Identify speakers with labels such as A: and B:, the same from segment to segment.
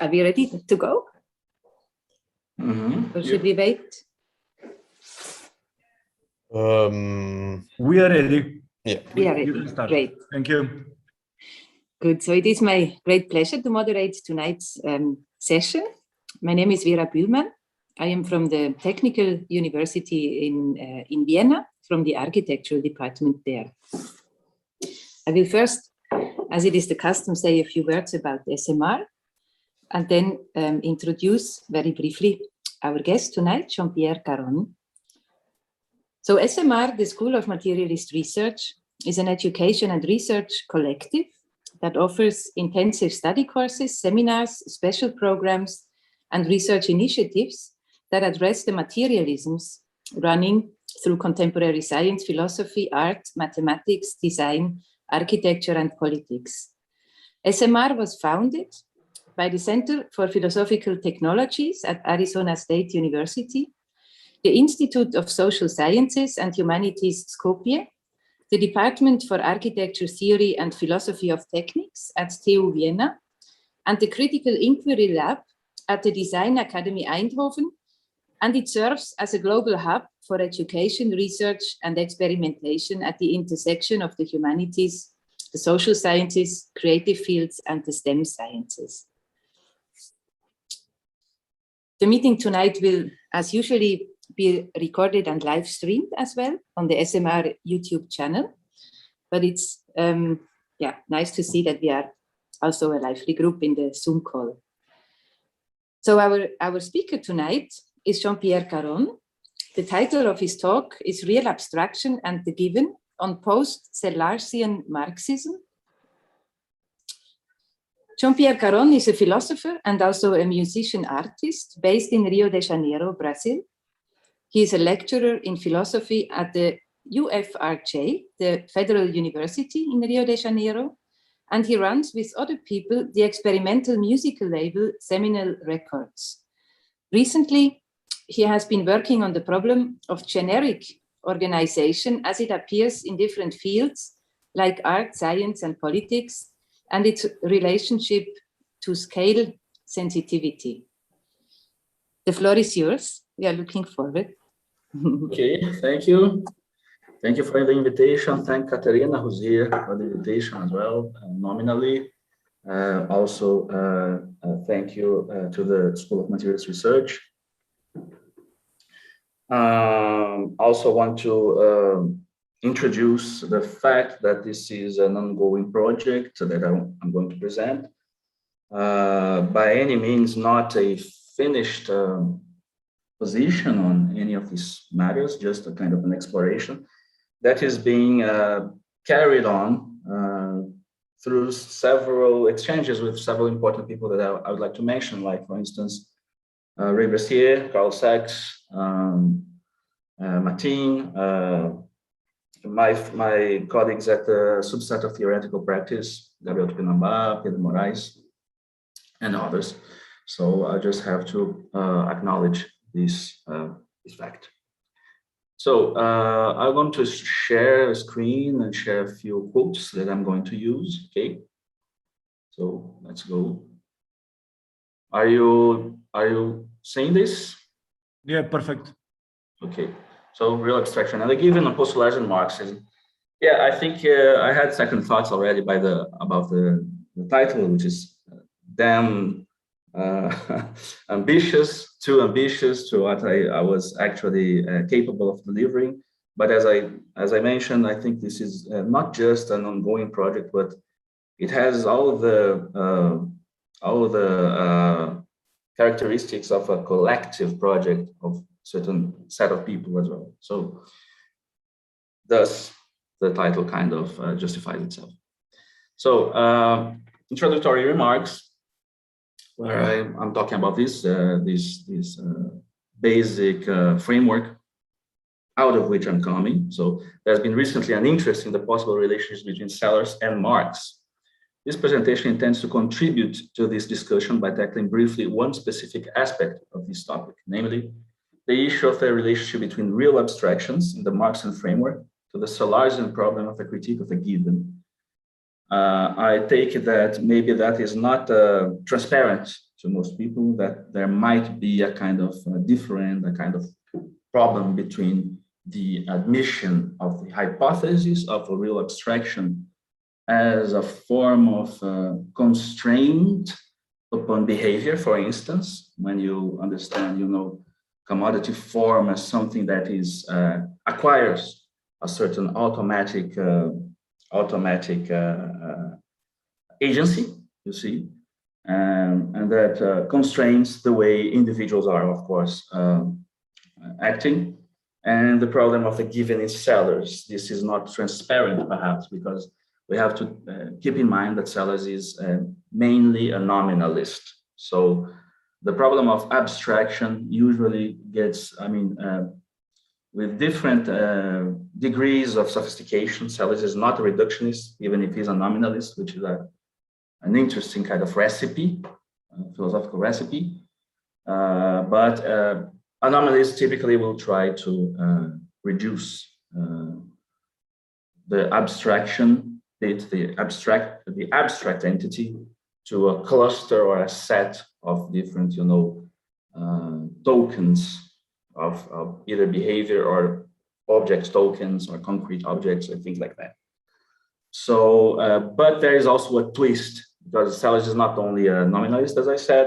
A: Are we ready to go? Or should we wait?
B: We are ready.
C: Yeah.
A: We are ready. Great.
B: Thank you.
A: Good. So it is my great pleasure to moderate tonight's session. My name is Vera Bühlmann. I am from the Technical University in Vienna, from the architectural department there. I will first, as it is the custom, say a few words about SMR, and then introduce very briefly our guest tonight, Jean-Pierre Caron. So SMR, the School of Materialist Research, is an education and research collective that offers intensive study courses, seminars, special programs, and research initiatives that address the materialisms running through contemporary science, philosophy, art, mathematics, design, architecture, and politics. SMR was founded by the Center for Philosophical Technologies at Arizona State University, the Institute of Social Sciences and Humanities Skopje, the Department for Architecture Theory and Philosophy of Techniques at TU Vienna, and the Critical Inquiry Lab at the Design Academy Eindhoven, and it serves as a global hub for education, research, and experimentation at the intersection of the humanities, the social sciences, creative fields, and the STEM sciences. The meeting tonight will, as usually, be recorded and live streamed as well on the SMR YouTube channel. But it's nice to see that we are also a lively group in the Zoom call. So our speaker tonight is Jean-Pierre Caron. The title of his talk is Real Abstraction and the Given on Post-Sellarsian Marxism. Jean-Pierre Caron is a philosopher and also a musician-artist based in Rio de Janeiro, Brazil. He is a lecturer in philosophy at the UFRJ, the Federal University in Rio de Janeiro, and he runs with other people the experimental musical label Seminal Records. Recently, he has been working on the problem of generic organization as it appears in different fields like art, science, and politics, and its relationship to scale sensitivity. The floor is yours. We are looking forward.
D: Okay, thank you. Thank you for the invitation. Thank Katerina, who's here, for the invitation as well, nominally. Also, thank you to the School of Materials Research. Also want to introduce the fact that this is an ongoing project that I'm going to present. By any means, not a finished position on any of these matters, just a kind of an exploration that is being carried on through several exchanges with several important people that I would like to mention, like, for instance, Ray Bressier, Carl Sachs, Martin, my colleagues at the subset of theoretical practice, Gabriel Tupinambá, Pedro Moraes, and others. So I just have to acknowledge this fact. So I'm going to share a screen and share a few quotes that I'm going to use. Okay. So let's go. Are you seeing this?
B: Yeah, perfect.
D: Okay. So real abstraction and the given on Post-Sellarsian Marxism. Yeah, I think I had second thoughts already about the title, which is damn ambitious, too ambitious to what I was actually capable of delivering. But as I mentioned, I think this is not just an ongoing project, but it has all the characteristics of a collective project of certain set of people as well. So thus the title kind of justifies itself. So introductory remarks, where I'm talking about this basic framework out of which I'm coming. So there's been recently an interest in the possible relationships between Sellars and Marx. This presentation intends to contribute to this discussion by tackling briefly one specific aspect of this topic, namely the issue of the relationship between real abstractions in the Marxian framework to the Sellarsian problem of a critique of a given. I take it that maybe that is not transparent to most people that there might be a kind of a kind of problem between the admission of the hypothesis of a real abstraction as a form of constraint upon behavior. For instance, when you understand, commodity form as something that is acquires a certain automatic agency, you see, and that constrains the way individuals are, of course, acting. And the problem of the given in Sellars, this is not transparent, perhaps, because we have to keep in mind that Sellars is mainly a nominalist. So the problem of abstraction usually gets, with different degrees of sophistication. Sellars is not a reductionist, even if he's a nominalist, which is an interesting kind of recipe, philosophical recipe. But anomalists typically will try to reduce the abstraction, the abstract entity, to a cluster or a set of different, tokens of either behavior or object tokens or concrete objects or things like that. So, but there is also a twist, because Sellars is not only a nominalist, as I said,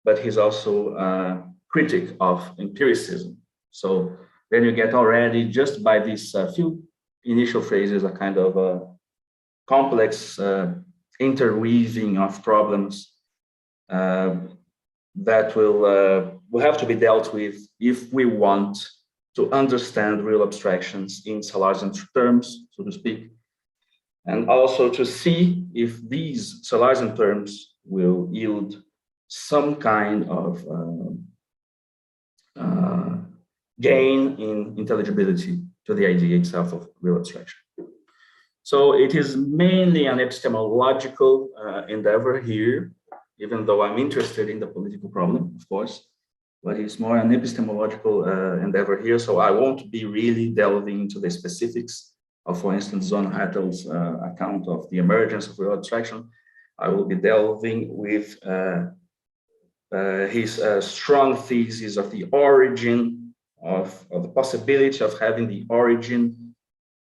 D: but he's also a critic of empiricism. So then you get already, just by these few initial phrases, a kind of a complex interweaving of problems that will have to be dealt with if we want to understand real abstractions in Sellarsian terms, so to speak, and also to see if these Sellarsian terms will yield some kind of gain in intelligibility to the idea itself of real abstraction. So it is mainly an epistemological endeavor here, even though I'm interested in the political problem, of course, but it's more an epistemological endeavor here. So I won't be really delving into the specifics of, for instance, John Hattle's account of the emergence of real abstraction. I will be delving with his strong thesis of the origin of the possibility of having the origin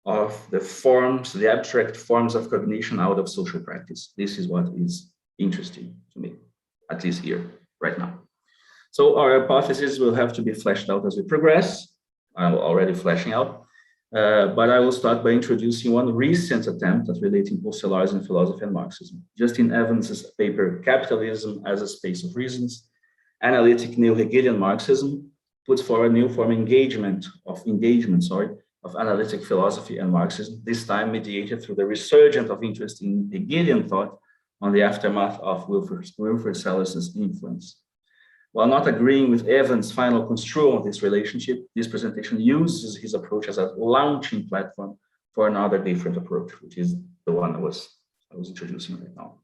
D: of the forms, the abstract forms of cognition out of social practice. This is what is interesting to me, at least here, right now. So our hypothesis will have to be fleshed out as we progress. I'm already fleshing out, but I will start by introducing one recent attempt at relating post-Sellarsian philosophy and Marxism. Justin Evans's paper, Capitalism as a Space of Reasons, Analytic Neo-Hegelian Marxism, puts forward a new form of analytic philosophy and Marxism, this time mediated through the resurgence of interest in Hegelian thought on the aftermath of Wilfrid Sellers's influence. While not agreeing with Evans' final construal of this relationship, this presentation uses his approach as a launching platform for another different approach, which is the one I was introducing right now.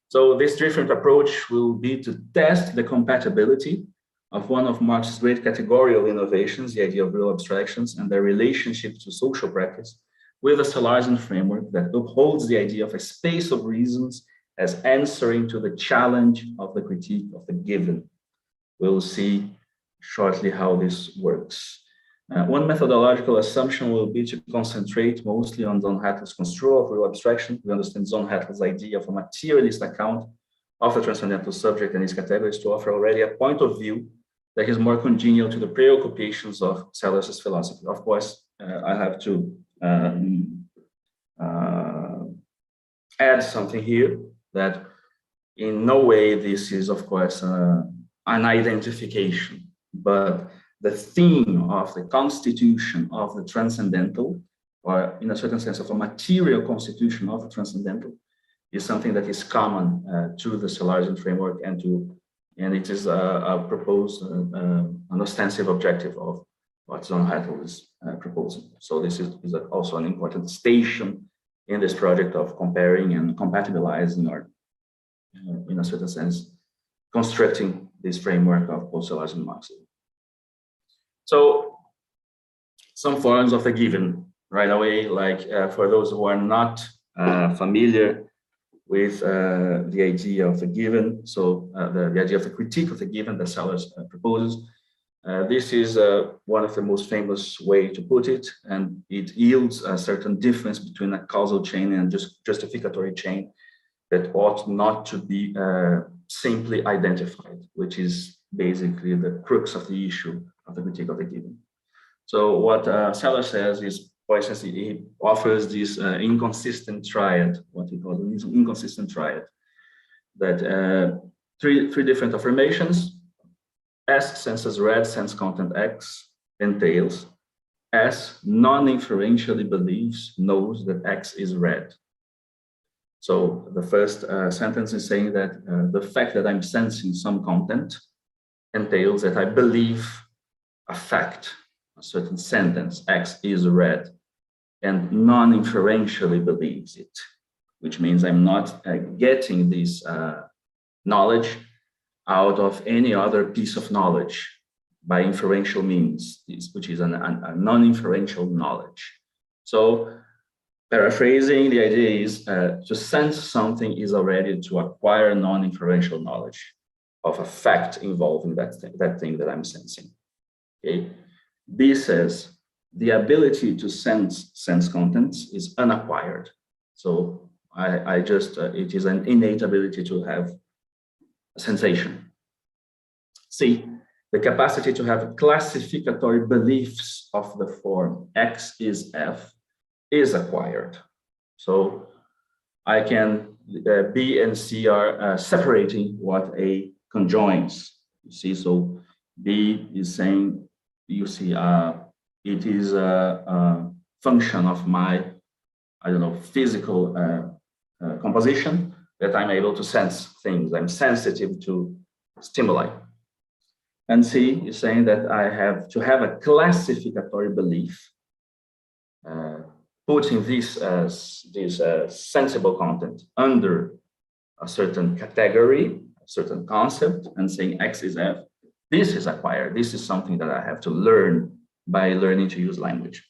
D: So this different approach will be to test the compatibility of one of Marx's great categorial innovations, the idea of real abstractions and their relationship to social practice, with a Sellarsian framework that upholds the idea of a space of reasons as answering to the challenge of the critique of the given. We'll see shortly how this works. One methodological assumption will be to concentrate mostly on John Hattle's construal of real abstraction. We understand John Hattle's idea of a materialist account of the transcendental subject and its categories to offer already a point of view that is more congenial to the preoccupations of Sellers's philosophy. Of course, I have to add something here, that in no way this is, of course, an identification, but the theme of the constitution of the transcendental, or in a certain sense of a material constitution of the transcendental, is something that is common to the Sellarsian framework and it is a proposed, an ostensive objective of what John Hattle is proposing. So this is also an important station in this project of comparing and compatibilizing, or in a certain sense, constructing this framework of post-Sellarsian Marxism. So some forms of the given right away, like for those who are not familiar with the idea of the given. So the idea of the critique of the given that Sellars proposes. This is one of the most famous way to put it, and it yields a certain difference between a causal chain and just justificatory chain that ought not to be simply identified, which is basically the crux of the issue of the critique of the given. So what Sellars says is, for instance, he offers this inconsistent triad, what he calls an inconsistent triad, that three different affirmations. S senses red, sense content X entails. S non-inferentially believes, knows that X is red. So the first sentence is saying that the fact that I'm sensing some content entails that I believe a fact, a certain sentence, X is red, and non-inferentially believes it, which means I'm not getting this knowledge out of any other piece of knowledge by inferential means, which is a non-inferential knowledge. So paraphrasing, the idea is to sense something is already to acquire non-inferential knowledge of a fact involving that thing that I'm sensing. Okay. B says the ability to sense contents is unacquired. So I just, it is an innate ability to have a sensation. C, the capacity to have classificatory beliefs of the form X is F is acquired. So I can, B and C are separating what A conjoins. You see, so B is saying, you see, it is a function of my, I don't know, physical composition that I'm able to sense things. I'm sensitive to stimuli. And C is saying that I have to have a classificatory belief, putting this sensible content under a certain category, a certain concept, and saying X is F. This is acquired. This is something that I have to learn by learning to use language.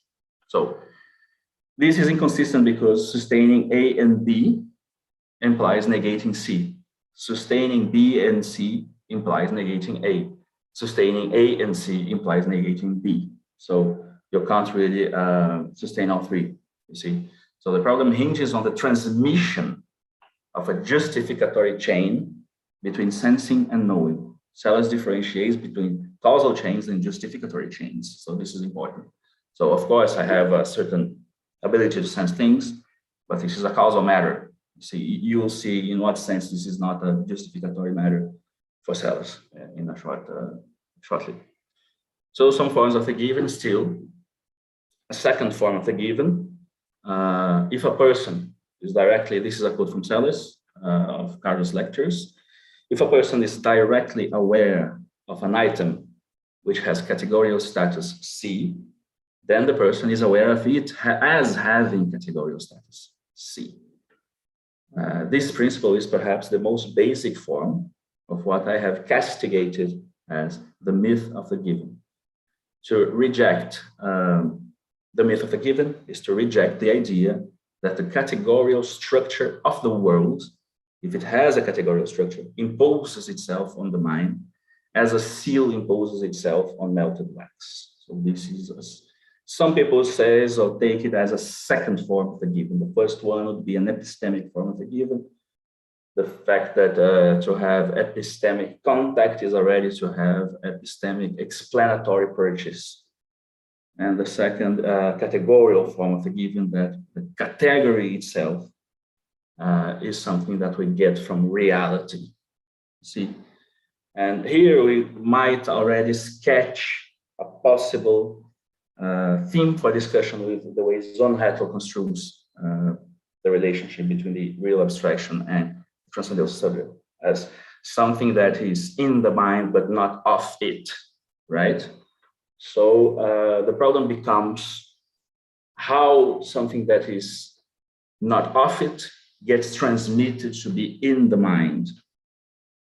D: So this is inconsistent because sustaining A and B implies negating C. Sustaining B and C implies negating A. Sustaining A and C implies negating B. So you can't really sustain all three, you see. So the problem hinges on the transmission of a justificatory chain between sensing and knowing. Sellars differentiates between causal chains and justificatory chains. So this is important. So of course I have a certain ability to sense things, but this is a causal matter. See, you will see in what sense this is not a justificatory matter for Sellars in a shortly. So some forms of the given still. A second form of the given, if a person is directly, this is a quote from Sellars of Carlos' lectures, if a person is directly aware of an item which has categorial status C, then the person is aware of it as having categorial status C. This principle is perhaps the most basic form of what I have castigated as the myth of the given. To reject the myth of the given is to reject the idea that the categorial structure of the world, if it has a categorical structure, imposes itself on the mind as a seal imposes itself on melted wax. So this is, some people say or take it as a second form of the given. The first one would be an epistemic form of the given. The fact that to have epistemic contact is already to have epistemic explanatory purchase. And the second categorical form of the given, that the category itself is something that we get from reality. See, and here we might already sketch a possible theme for discussion with the way Zonnhetto construes the relationship between the real abstraction and transcendental subject as something that is in the mind but not of it, right? So the problem becomes how something that is not of it gets transmitted to be in the mind.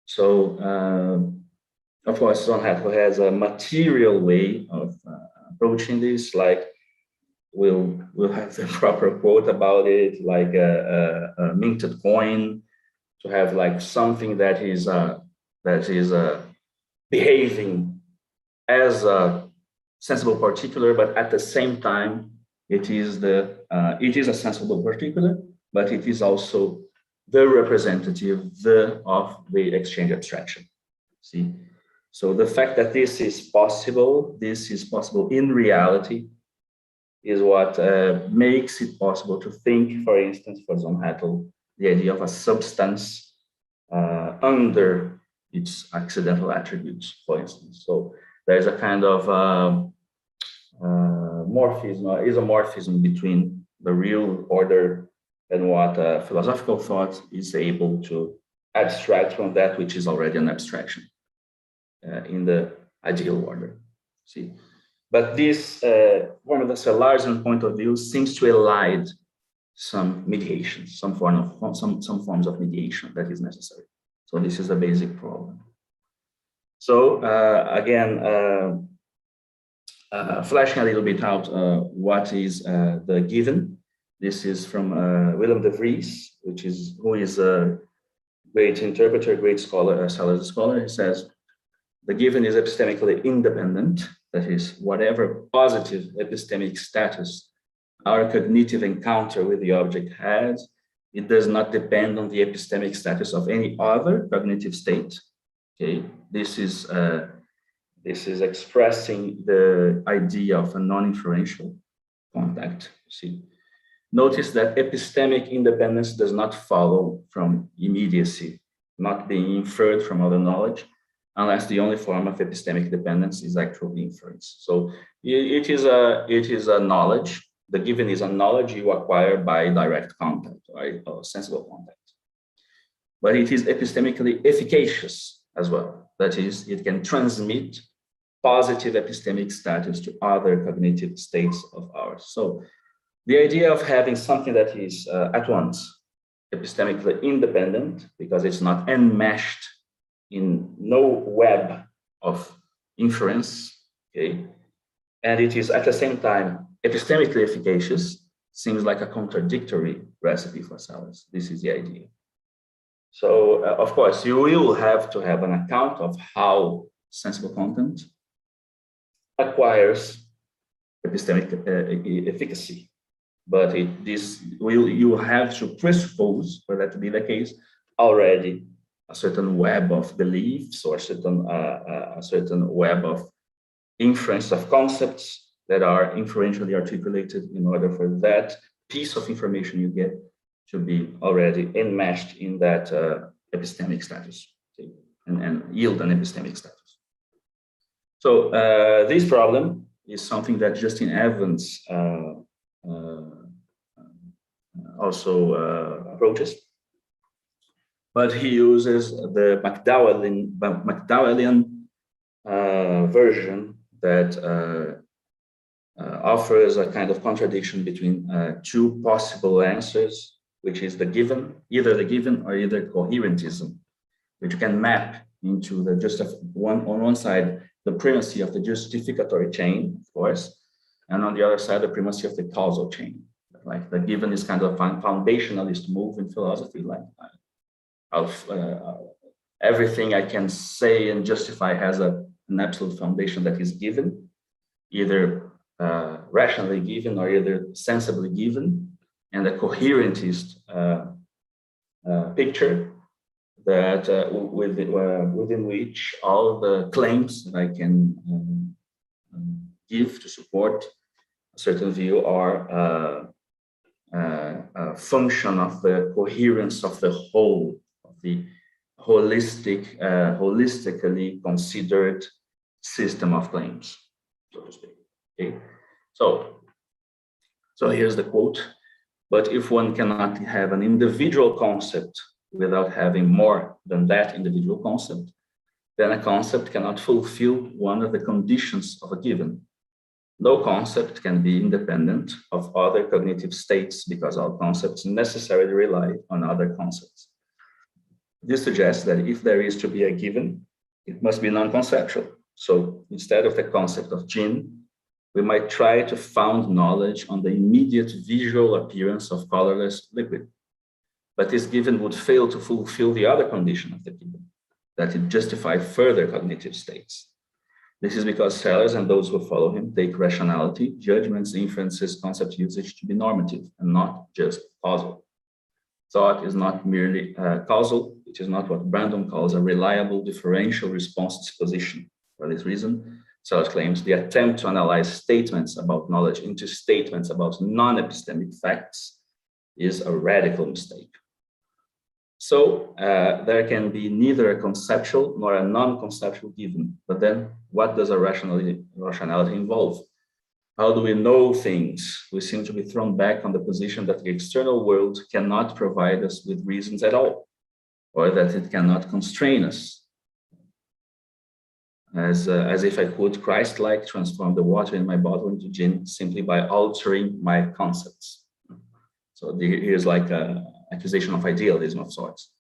D: So, of course, Zonnhetto has a material way of approaching this, like we'll have the proper quote about it, like a minted coin to have like something that is behaving as a sensible particular, but at the same time, it is a sensible particular, but it is also the representative of the exchange abstraction. See, so the fact that this is possible in reality, is what makes it possible to think, for instance, for John Hattel, the idea of a substance under its accidental attributes, for instance. So there's a kind of morphism, or isomorphism between the real order and what philosophical thought is able to abstract from that which is already an abstraction in the ideal order. See, but this, from the Sellarsian point of view, seems to elide some mediation, some forms of mediation that is necessary. So this is the basic problem. So again, fleshing a little bit out what is the given. This is from Willem DeVries, who is a great interpreter, great scholar, Sellars scholar. He says, the given is epistemically independent, that is, whatever positive epistemic status our cognitive encounter with the object has, it does not depend on the epistemic status of any other cognitive state. Okay, this is expressing the idea of a non-inferential contact. See, notice that epistemic independence does not follow from immediacy, not being inferred from other knowledge, unless the only form of epistemic dependence is actual inference. So it is a knowledge. The given is a knowledge you acquire by direct contact, right, or sensible contact. But it is epistemically efficacious as well. That is, it can transmit positive epistemic status to other cognitive states of ours. So the idea of having something that is at once epistemically independent, because it's not enmeshed in no web of inference, okay, and it is at the same time epistemically efficacious, seems like a contradictory recipe for Sellars. This is the idea. So, of course, you will have to have an account of how sensible content acquires epistemic efficacy. But you have to presuppose, for that to be the case, already a certain web of beliefs or a certain web of inference of concepts that are inferentially articulated in order for that piece of information you get to be already enmeshed in that epistemic status, okay, and yield an epistemic status. So this problem is something that Justin Evans also approaches, but he uses the McDowellian version that offers a kind of contradiction between two possible answers, which is the given, either the given or either coherentism, which can map into the on one side, the primacy of the justificatory chain, of course, and on the other side, the primacy of the causal chain. Like the given is kind of a foundationalist move in philosophy, like everything I can say and justify has an absolute foundation that is given, either rationally given or either sensibly given, and a coherentist picture that within which all the claims that I can give to support a certain view are a function of the coherence of the whole, of the holistically considered system of claims, so to speak. Okay, so here's the quote. But if one cannot have an individual concept without having more than that individual concept, then a concept cannot fulfill one of the conditions of a given. No concept can be independent of other cognitive states because all concepts necessarily rely on other concepts. This suggests that if there is to be a given, it must be non-conceptual. So instead of the concept of gin, we might try to found knowledge on the immediate visual appearance of colorless liquid. but this given would fail to fulfill the other condition of the given, that it justify further cognitive states. This is because Sellars and those who follow him take rationality, judgments, inferences, concept usage to be normative and not just causal. Thought is not merely causal, which is not what Brandon calls a reliable differential response disposition. For this reason, Sellars claims the attempt to analyze statements about knowledge into statements about non-epistemic facts is a radical mistake. So there can be neither a conceptual nor a non-conceptual given, but then what does a rationality involve? How do we know things? We seem to be thrown back on the position that the external world cannot provide us with reasons at all, or that it cannot constrain us. As if I could, Christ-like, transform the water in my bottle into gin simply by altering my concepts. So here's like an accusation of idealism of sorts.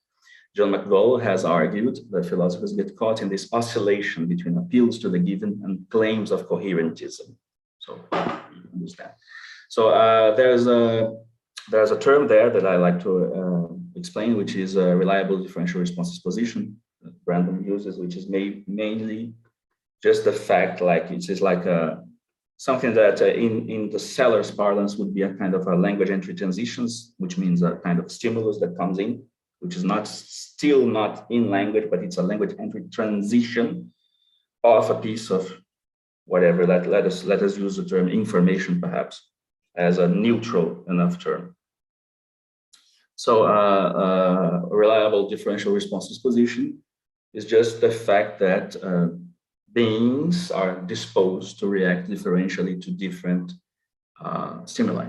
D: John McDowell has argued that philosophers get caught in this oscillation between appeals to the given and claims of coherentism. So you understand. So there's a term there that I like to explain, which is a reliable differential response disposition that Brandon uses, which is mainly just the fact, like it is like something that in the Sellars parlance would be a kind of a language entry transitions, which means a kind of stimulus that comes in, which is still not in language, but it's a language entry transition of a piece of whatever. Let us use the term information perhaps as a neutral enough term. So a reliable differential response disposition is just the fact that beings are disposed to react differentially to different stimuli.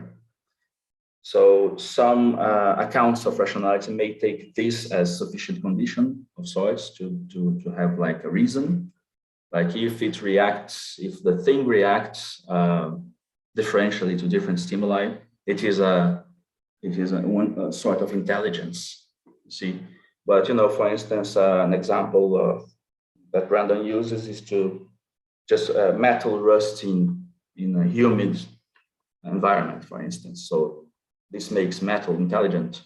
D: So some accounts of rationality may take this as sufficient condition of sorts to have like a reason. Like if the thing reacts differentially to different stimuli, it is a sort of intelligence, you see. But, you know, for instance, an example that Brandon uses is to just metal rusting in a humid environment, for instance. So this makes metal intelligent.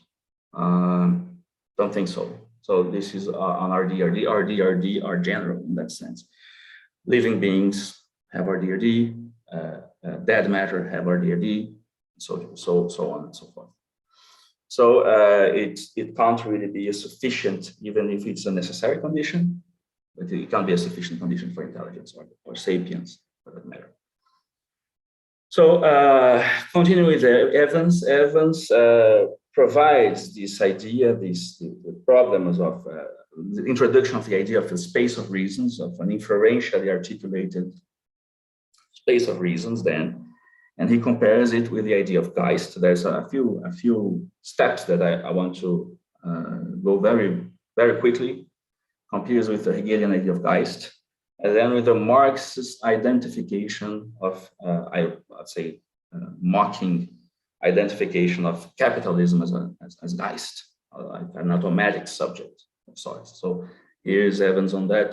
D: Don't think so. So this is on RDRD. RDRD are general in that sense. Living beings have RDRD, dead matter have RDRD, so on and so forth. So it can't really be a sufficient, even if it's a necessary condition, but it can't be a sufficient condition for intelligence or sapience, for that matter. So continue with Evans. Evans provides this idea, the problems of the introduction of the idea of the space of reasons, of an inferentially articulated space of reasons then, and he compares it with the idea of Geist. There's a few steps that I want to go very, very quickly. Compares with the Hegelian idea of Geist, and then with the Marxist identification of, I'd say, mocking identification of capitalism as Geist, like an automatic subject of sorts. So here's Evans on that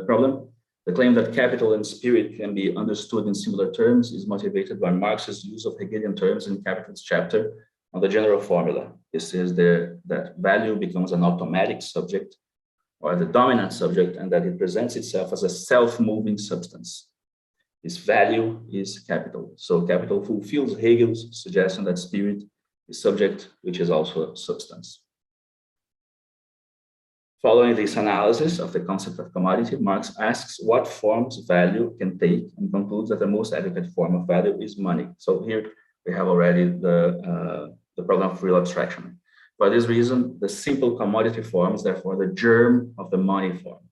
D: problem. The claim that capital and spirit can be understood in similar terms is motivated by Marx's use of Hegelian terms in Capital's chapter on the general formula. He says that value becomes an automatic subject or the dominant subject, and that it presents itself as a self-moving substance. This value is capital. So capital fulfills Hegel's suggestion that spirit is subject, which is also a substance. Following this analysis of the concept of commodity, Marx asks what forms value can take and concludes that the most adequate form of value is money. So here we have already the problem of real abstraction. For this reason, the simple commodity form is therefore the germ of the money form.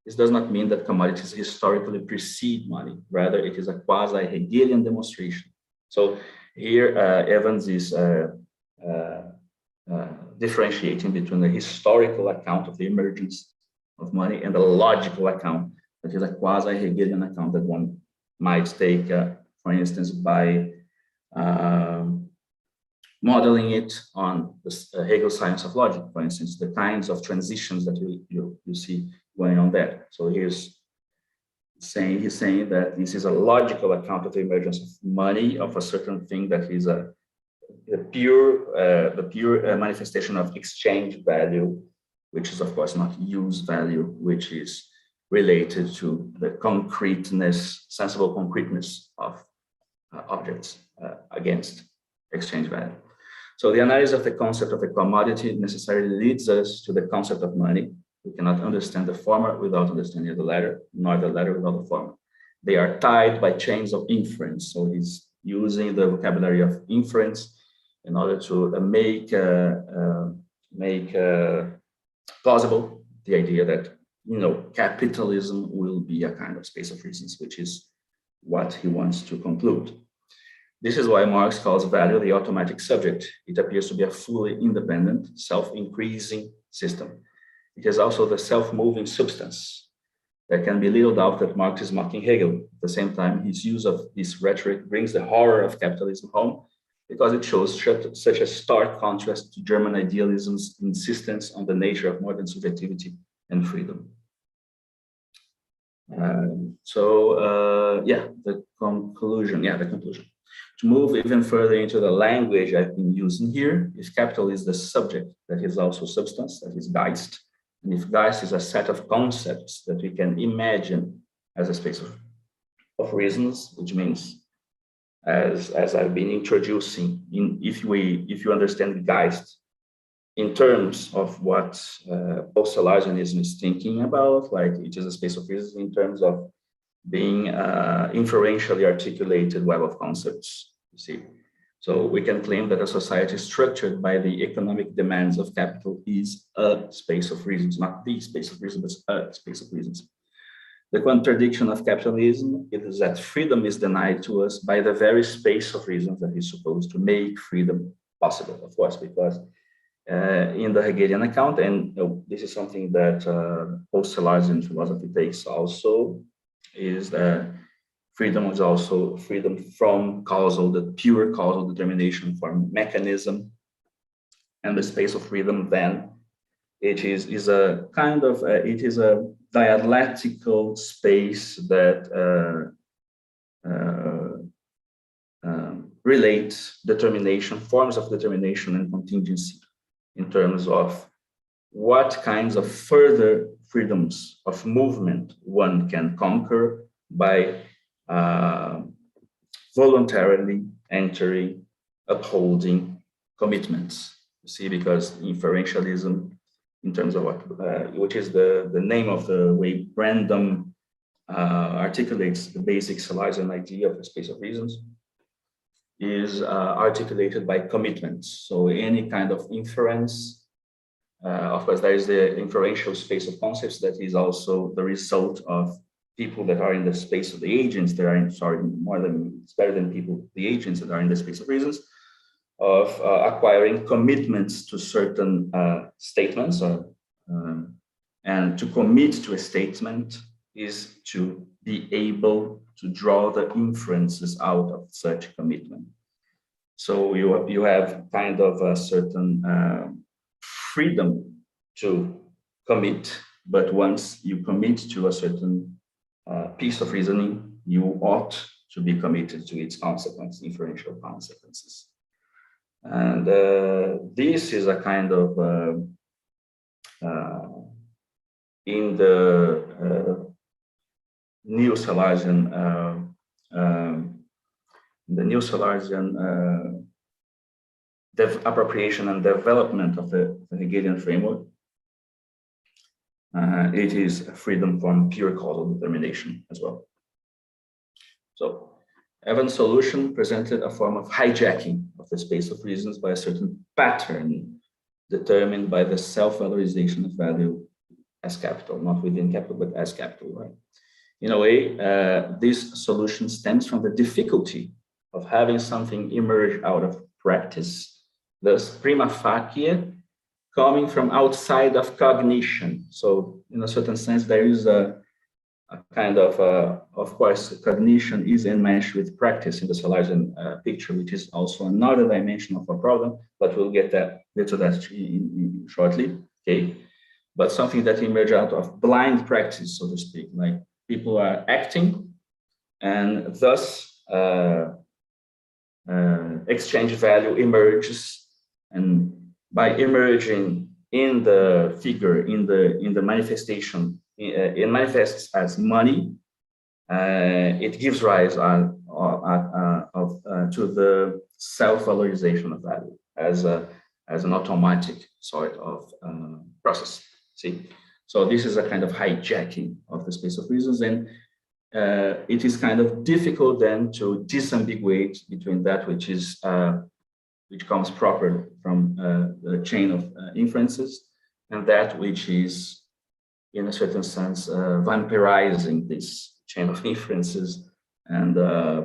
D: This does not mean that commodities historically precede money. Rather, it is a quasi-Hegelian demonstration. So here, Evans is differentiating between the historical account of the emergence of money and the logical account, that is a quasi-Hegelian account that one might take, for instance, by modeling it on the Hegel's science of logic, for instance, the kinds of transitions that you see going on there. So he's saying that this is a logical account of the emergence of money, of a certain thing that is the pure manifestation of exchange value, which is of course not use value, which is related to the concreteness, sensible concreteness of objects against exchange value. So the analysis of the concept of a commodity necessarily leads us to the concept of money. We cannot understand the former without understanding the latter, nor the latter without the former. They are tied by chains of inference. So he's using the vocabulary of inference in order to make plausible the idea that, you know, capitalism will be a kind of space of reasons, which is what he wants to conclude. This is why Marx calls value the automatic subject. It appears to be a fully independent, self-increasing system. It is also the self-moving substance. There can be little doubt that Marx is mocking Hegel. At the same time, his use of this rhetoric brings the horror of capitalism home, because it shows such a stark contrast to German idealism's insistence on the nature of modern subjectivity and freedom. The conclusion. To move even further into the language I've been using here, if capital is the subject, that is also substance, that is Geist, and if Geist is a set of concepts that we can imagine as a space of reasons, which means, as I've been introducing, if you understand Geist in terms of what Post-Sellarsianism is thinking about, like it is a space of reasons in terms of being inferentially articulated web of concepts, you see. So we can claim that a society structured by the economic demands of capital is a space of reasons, not the space of reasons, but a space of reasons. The contradiction of capitalism is that freedom is denied to us by the very space of reasons that is supposed to make freedom possible, of course, because in the Hegelian account, and this is something that post-Sellarsian philosophy takes also, is that freedom is also freedom from causal, the pure causal determination from mechanism, and the space of freedom then it is a kind of it is a dialectical space that relates determination, forms of determination and contingency in terms of what kinds of further freedoms of movement one can conquer by voluntarily entering, upholding commitments. You see, because inferentialism, in terms of what, which is the name of the way Brandom articulates the basic Sellarian idea of the space of reasons, is articulated by commitments. So any kind of inference, of course, there is the inferential space of concepts that is also the result of people that are in the space of the agents that are in, it's better than people, the agents that are in the space of reasons, of acquiring commitments to certain statements, and to commit to a statement is to be able to draw the inferences out of such commitment. So you have kind of a certain freedom to commit, but once you commit to a certain piece of reasoning, you ought to be committed to its consequences, inferential consequences. And this is a kind of in the neo-Sellarian appropriation and development of the Hegelian framework. It is freedom from pure causal determination as well. So Evans' solution presented a form of hijacking of the space of reasons by a certain pattern determined by the self-valorization of value as capital, not within capital, but as capital, right? In a way, this solution stems from the difficulty of having something emerge out of practice, thus prima facie coming from outside of cognition. So in a certain sense, there is a kind of course, cognition is enmeshed with practice in the Sellarian picture, which is also another dimension of a problem, but we'll get to that shortly, okay? But something that emerged out of blind practice, so to speak, like people are acting and thus exchange value emerges, and by emerging in the figure, in the manifestation, it manifests as money. It gives rise to the self-valorization of value as an automatic sort of process. See, so this is a kind of hijacking of the space of reasons, and it is kind of difficult then to disambiguate between that which comes proper from the chain of inferences and that which is, in a certain sense, vampirizing this chain of inferences and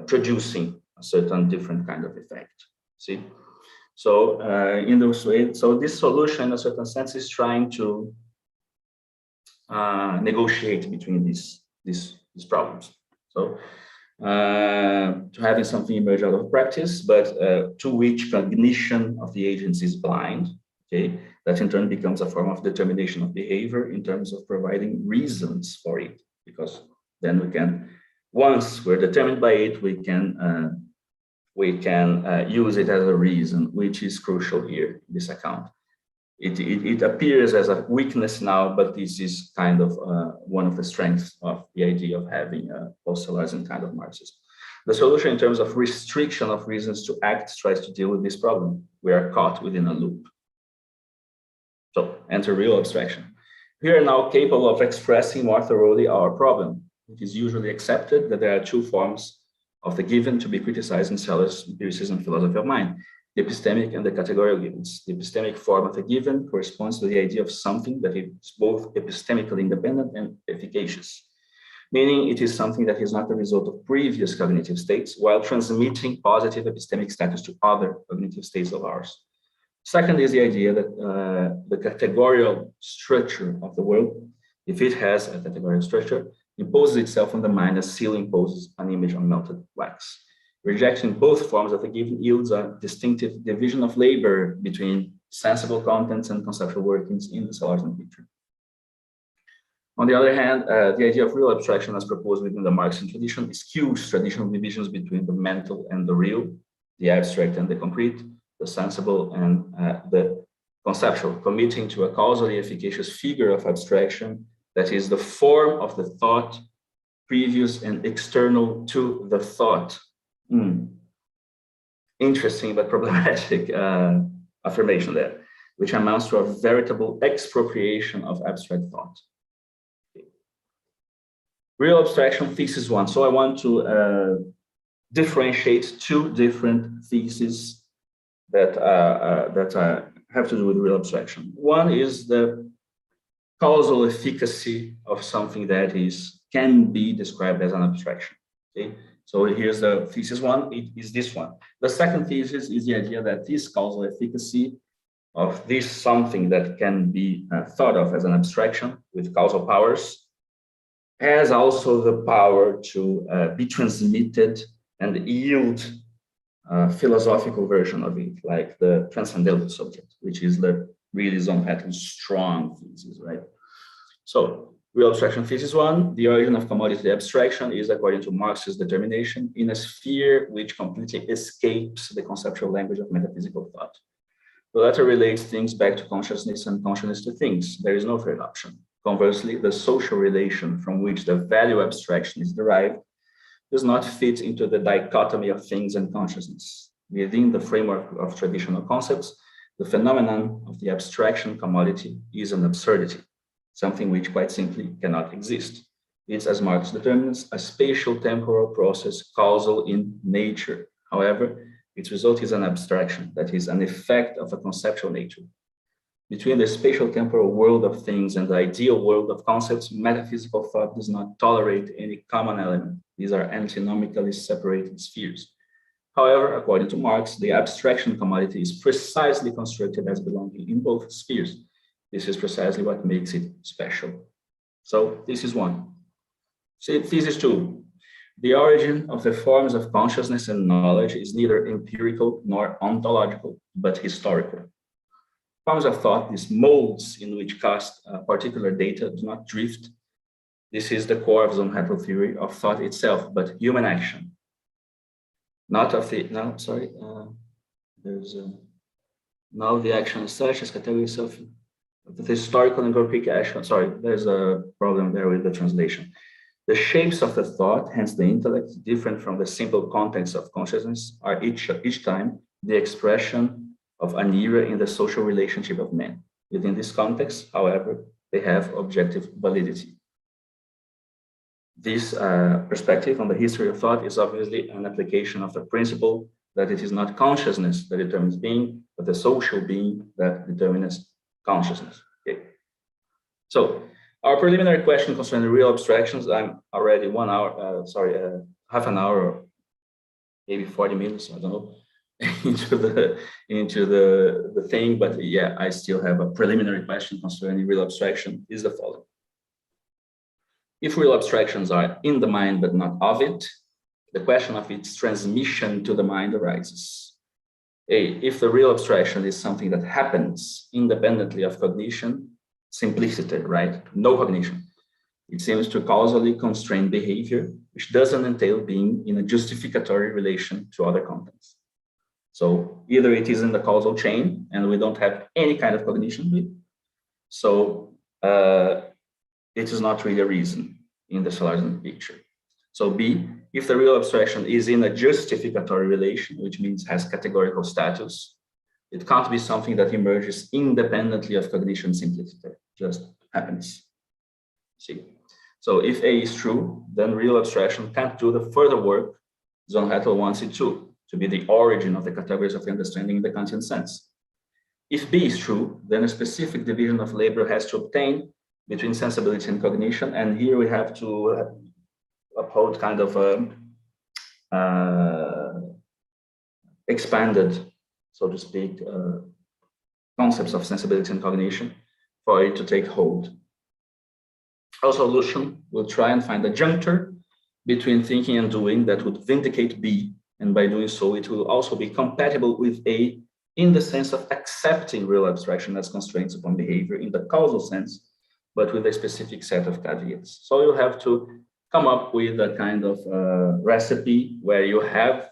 D: producing a certain different kind of effect. See, so in this way, so this solution, in a certain sense, is trying to negotiate between these problems. So to having something emerge out of practice, but to which cognition of the agency is blind, okay, that in turn becomes a form of determination of behavior in terms of providing reasons for it, because then we can, once we're determined by it, we can use it as a reason, which is crucial here in this account. It appears as a weakness now, but this is kind of one of the strengths of the idea of having a post-Sellarsian kind of Marxism. The solution in terms of restriction of reasons to act tries to deal with this problem. We are caught within a loop. So enter real abstraction. We are now capable of expressing more thoroughly our problem. It is usually accepted that there are two forms of the given to be criticized in Sellars' empiricism philosophy of mind: the epistemic and the categorial givens. The epistemic form of the given corresponds to the idea of something that is both epistemically independent and efficacious, meaning it is something that is not the result of previous cognitive states while transmitting positive epistemic status to other cognitive states of ours. Second is the idea that the categorial structure of the world, if it has a categorical structure, imposes itself on the mind as seal imposes an image on melted wax. Rejecting both forms of the given yields a distinctive division of labor between sensible contents and conceptual workings in the Sellarsian picture. On the other hand, the idea of real abstraction as proposed within the Marxian tradition eschews traditional divisions between the mental and the real, the abstract and the concrete, the sensible and the conceptual, committing to a causally efficacious figure of abstraction that is the form of the thought, previous and external to the thought. Interesting but problematic affirmation there, which amounts to a veritable expropriation of abstract thought. Real abstraction thesis one. So I want to differentiate two different theses that have to do with real abstraction. One is the causal efficacy of something that can be described as an abstraction. Okay? So here's the thesis one, it is this one. The second thesis is the idea that this causal efficacy of this something that can be thought of as an abstraction with causal powers has also the power to be transmitted and yield a philosophical version of it, like the transcendental subject, which is the realism pattern's strong thesis, right? So real abstraction thesis one, the origin of commodity abstraction is, according to Marx's determination, in a sphere which completely escapes the conceptual language of metaphysical thought. The latter relates things back to consciousness and consciousness to things. There is no third option. Conversely, the social relation from which the value abstraction is derived does not fit into the dichotomy of things and consciousness. Within the framework of traditional concepts, the phenomenon of the abstraction commodity is an absurdity, something which quite simply cannot exist. It's, as Marx determines, a spatial temporal process causal in nature. However, its result is an abstraction, that is, an effect of a conceptual nature. Between the spatial temporal world of things and the ideal world of concepts, metaphysical thought does not tolerate any common element. These are antinomically separated spheres. However, according to Marx, the abstraction commodity is precisely constructed as belonging in both spheres. This is precisely what makes it special. So this is one. See, thesis two. The origin of the forms of consciousness and knowledge is neither empirical nor ontological, but historical. Forms of thought, these molds in which cast particular data, do not drift. This is the core of Zomhetto theory of thought itself, but human action. not of the, no, sorry, there's now the action as such as categories of the historical and Greek action. Sorry, there's a problem there with the translation. The shapes of the thought, hence the intellect, different from the simple contents of consciousness, are each time the expression of an era in the social relationship of men. Within this context, however, they have objective validity. This perspective on the history of thought is obviously an application of the principle that it is not consciousness that determines being, but the social being that determines consciousness. Okay. So our preliminary question concerning real abstractions, I'm already 1 hour, half an hour, or maybe 40 minutes, I don't know, into the thing, but yeah, I still have a preliminary question concerning real abstraction is the following. If real abstractions are in the mind but not of it, the question of its transmission to the mind arises. If the real abstraction is something that happens independently of cognition, simplicity, right? No cognition. It seems to causally constrain behavior, which doesn't entail being in a justificatory relation to other contents. So either it is in the causal chain and we don't have any kind of cognition with, so it is not really a reason in the Sellarsian picture. So B, if the real abstraction is in a justificatory relation, which means has categorical status, it can't be something that emerges independently of cognition simplicity, just happens. See? So if A is true, then real abstraction can't do the further work Zon wants it to be the origin of the categories of understanding in the Kantian sense. If B is true, then a specific division of labor has to obtain between sensibility and cognition, and here we have to uphold kind of expanded, so to speak, concepts of sensibility and cognition for it to take hold. Our solution will try and find a juncture between thinking and doing that would vindicate B, and by doing so, it will also be compatible with A in the sense of accepting real abstraction as constraints upon behavior in the causal sense, but with a specific set of caveats. So you have to come up with a kind of recipe where you have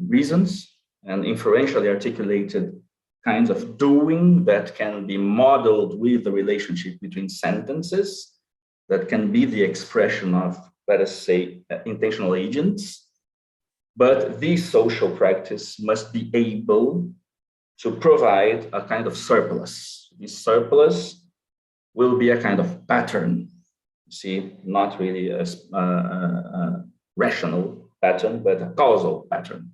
D: reasons and inferentially articulated kinds of doing that can be modeled with the relationship between sentences that can be the expression of, let us say, intentional agents. But this social practice must be able to provide a kind of surplus. This surplus will be a kind of pattern. See, not really a rational pattern, but a causal pattern.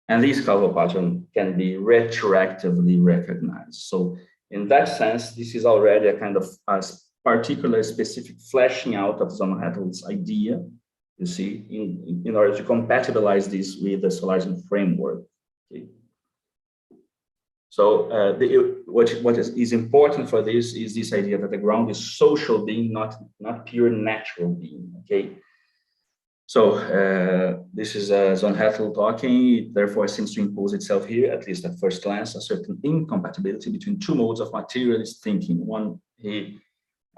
D: And this causal pattern can be retroactively recognized. So in that sense, this is already a kind of a particular specific fleshing out of Zon idea, you see, in order to compatibilize this with the Sellarsian framework. Okay. So what is important for this is this idea that the ground is social being, not pure natural being. Okay. So this is Zon talking. It therefore seems to impose itself here, at least at first glance, a certain incompatibility between two modes of materialist thinking. One he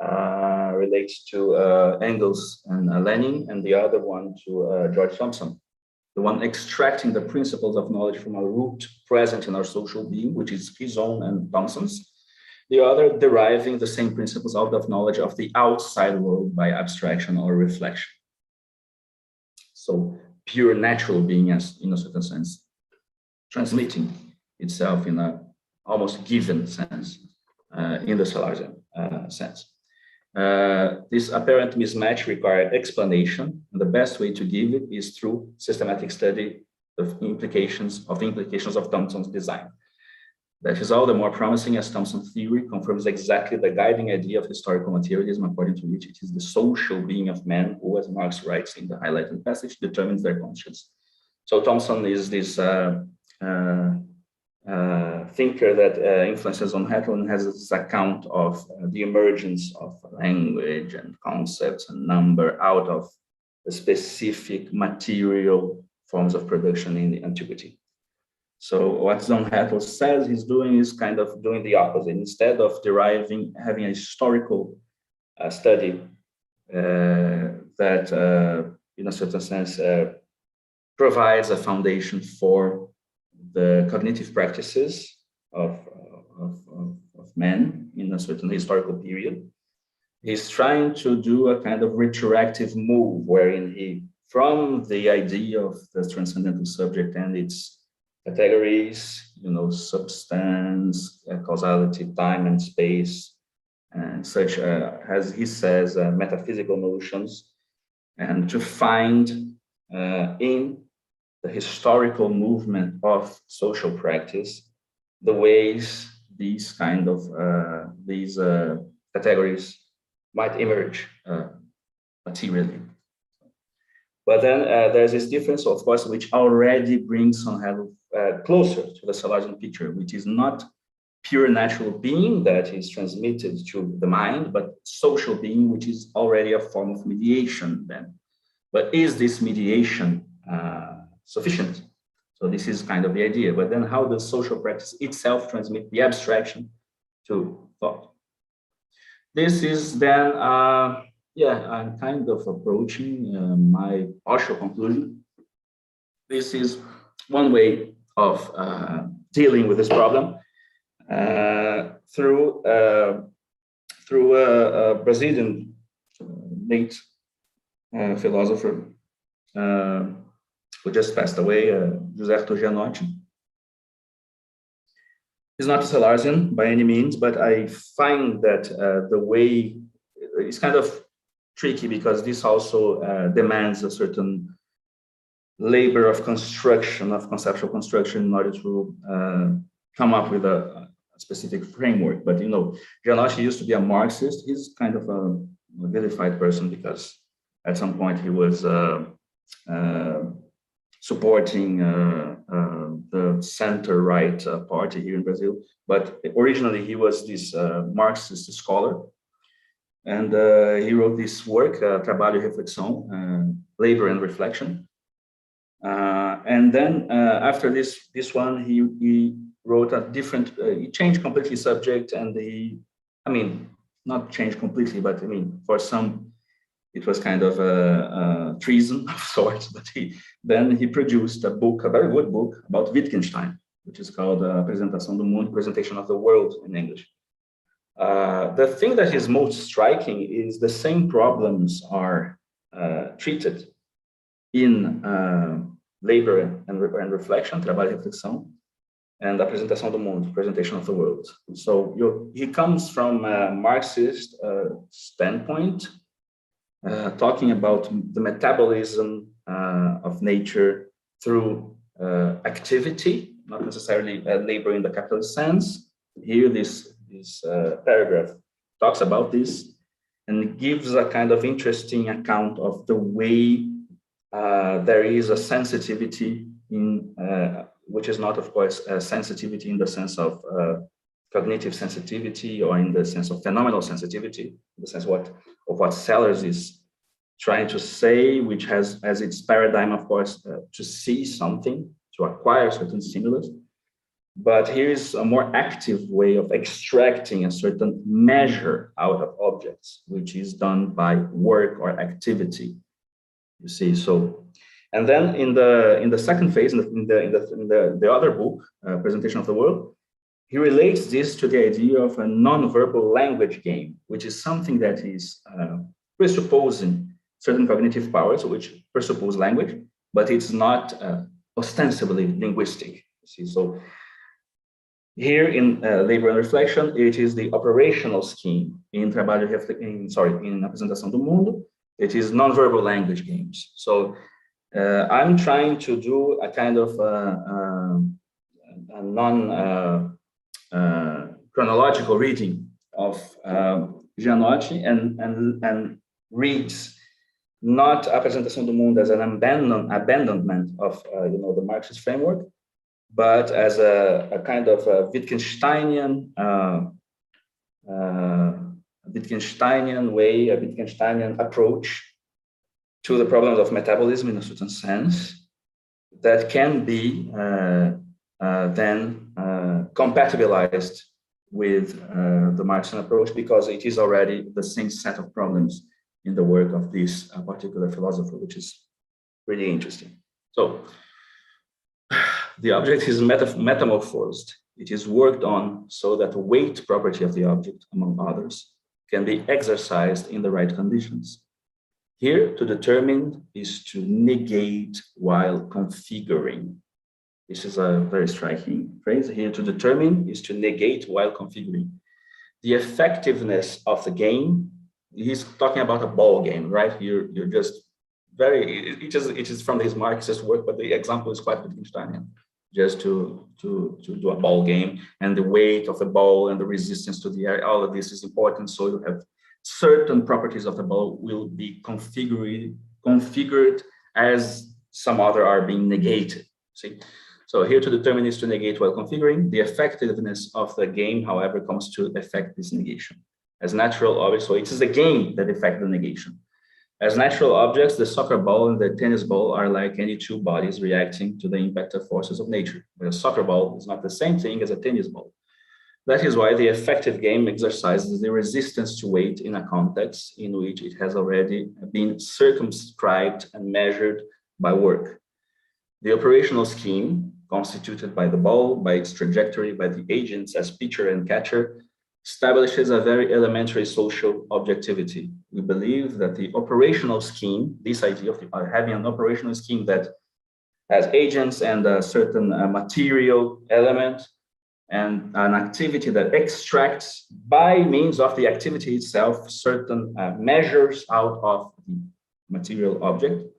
D: relates to Engels and Lenin, and the other one to George Thompson. The one extracting the principles of knowledge from a root present in our social being, which is his own and Thompson's. The other deriving the same principles out of knowledge of the outside world by abstraction or reflection. So pure natural being, as in a certain sense, transmitting itself in a almost given sense in the Sellarsian sense. This apparent mismatch requires explanation, and the best way to give it is through systematic study of implications of Thompson's design. That is all the more promising as Thompson's theory confirms exactly the guiding idea of historical materialism, according to which it is the social being of man who, as Marx writes in the highlighted passage, determines their conscience. So Thompson is this thinker that influences on Hegel and has this account of the emergence of language and concepts and number out of the specific material forms of production in the antiquity. So what Zon says he's doing is kind of doing the opposite. Instead of having a historical study that, in a certain sense, provides a foundation for the cognitive practices of men in a certain historical period. He's trying to do a kind of retroactive move wherein he, from the idea of the transcendental subject and its categories, substance, causality, time and space, and such, as he says, metaphysical notions, and to find in the historical movement of social practice the ways these kind of categories might emerge materially. But then there's this difference, of course, which already brings somehow closer to the Sellarsian picture, which is not pure natural being that is transmitted to the mind, but social being, which is already a form of mediation then. But is this mediation sufficient? So this is kind of the idea. But then how does social practice itself transmit the abstraction to thought? This is then, I'm kind of approaching my partial conclusion. This is one way of dealing with this problem through a Brazilian late philosopher who just passed away, José. He's not a Sellarsian by any means, but I find that the way it's kind of tricky because this also demands a certain labor of construction, of conceptual construction, in order to come up with a specific framework. But Gianotti used to be a Marxist. He's kind of a vilified person because at some point he was supporting the center-right party here in Brazil. But originally he was this Marxist scholar. And he wrote this work, Trabalho e Reflexão, Labor and Reflection. And then after this one, he wrote a different, he changed completely subject, and not changed completely, but for some, it was kind of a treason of sorts. But then he produced a book, a very good book about Wittgenstein, which is called Apresentação do Mundo, Presentation of the World in English. The thing that is most striking is the same problems are treated in labor and reflection, trabalho e reflexão, and Apresentação do Mundo, presentation of the world. So he comes from a Marxist standpoint, talking about the metabolism of nature through activity, not necessarily labor in the capitalist sense. Here, this paragraph talks about this and gives a kind of interesting account of the way there is a sensitivity in, which is not, of course, a sensitivity in the sense of cognitive sensitivity or in the sense of phenomenal sensitivity, in the sense of what Sellars is trying to say, which has as its paradigm, of course, to see something, to acquire certain stimulus. But here is a more active way of extracting a certain measure out of objects, which is done by work or activity. You see, so, and then in the second phase, in the other book, Presentation of the World, he relates this to the idea of a non-verbal language game, which is something that is presupposing certain cognitive powers, which presuppose language, but it's not ostensibly linguistic. You see, so. Here in Labor and Reflection, it is the operational scheme. In Apresentação do Mundo, it is non-verbal language games. So I'm trying to do a kind of a non-chronological reading of Gianotti and reads not Apresentação do Mundo as an abandonment of the Marxist framework, but as a kind of a Wittgensteinian way, a Wittgensteinian approach to the problems of metabolism in a certain sense that can be then compatibilized with the Marxian approach, because it is already the same set of problems in the work of this particular philosopher, which is really interesting. So the object is metamorphosed. It is worked on so that the weight property of the object, among others, can be exercised in the right conditions. Here, to determine is to negate while configuring. This is a very striking phrase. Here, to determine is to negate while configuring. The effectiveness of the game, he's talking about a ball game, right? You're just it is from his Marxist work, but the example is quite Wittgensteinian, just to do a ball game, and the weight of the ball and the resistance to the air, all of this is important. So you have certain properties of the ball will be configured as some other are being negated. See, so here to determine is to negate while configuring. The effectiveness of the game, however, comes to affect this negation as natural objects. So it is the game that affects the negation. As natural objects, the soccer ball and the tennis ball are like any two bodies reacting to the impact of forces of nature. But a soccer ball is not the same thing as a tennis ball. That is why the effective game exercises the resistance to weight in a context in which it has already been circumscribed and measured by work. The operational scheme, constituted by the ball, by its trajectory, by the agents as pitcher and catcher, establishes a very elementary social objectivity. We believe that the operational scheme, this idea of having an operational scheme that has agents and a certain material element and an activity that extracts by means of the activity itself certain measures out of the material object,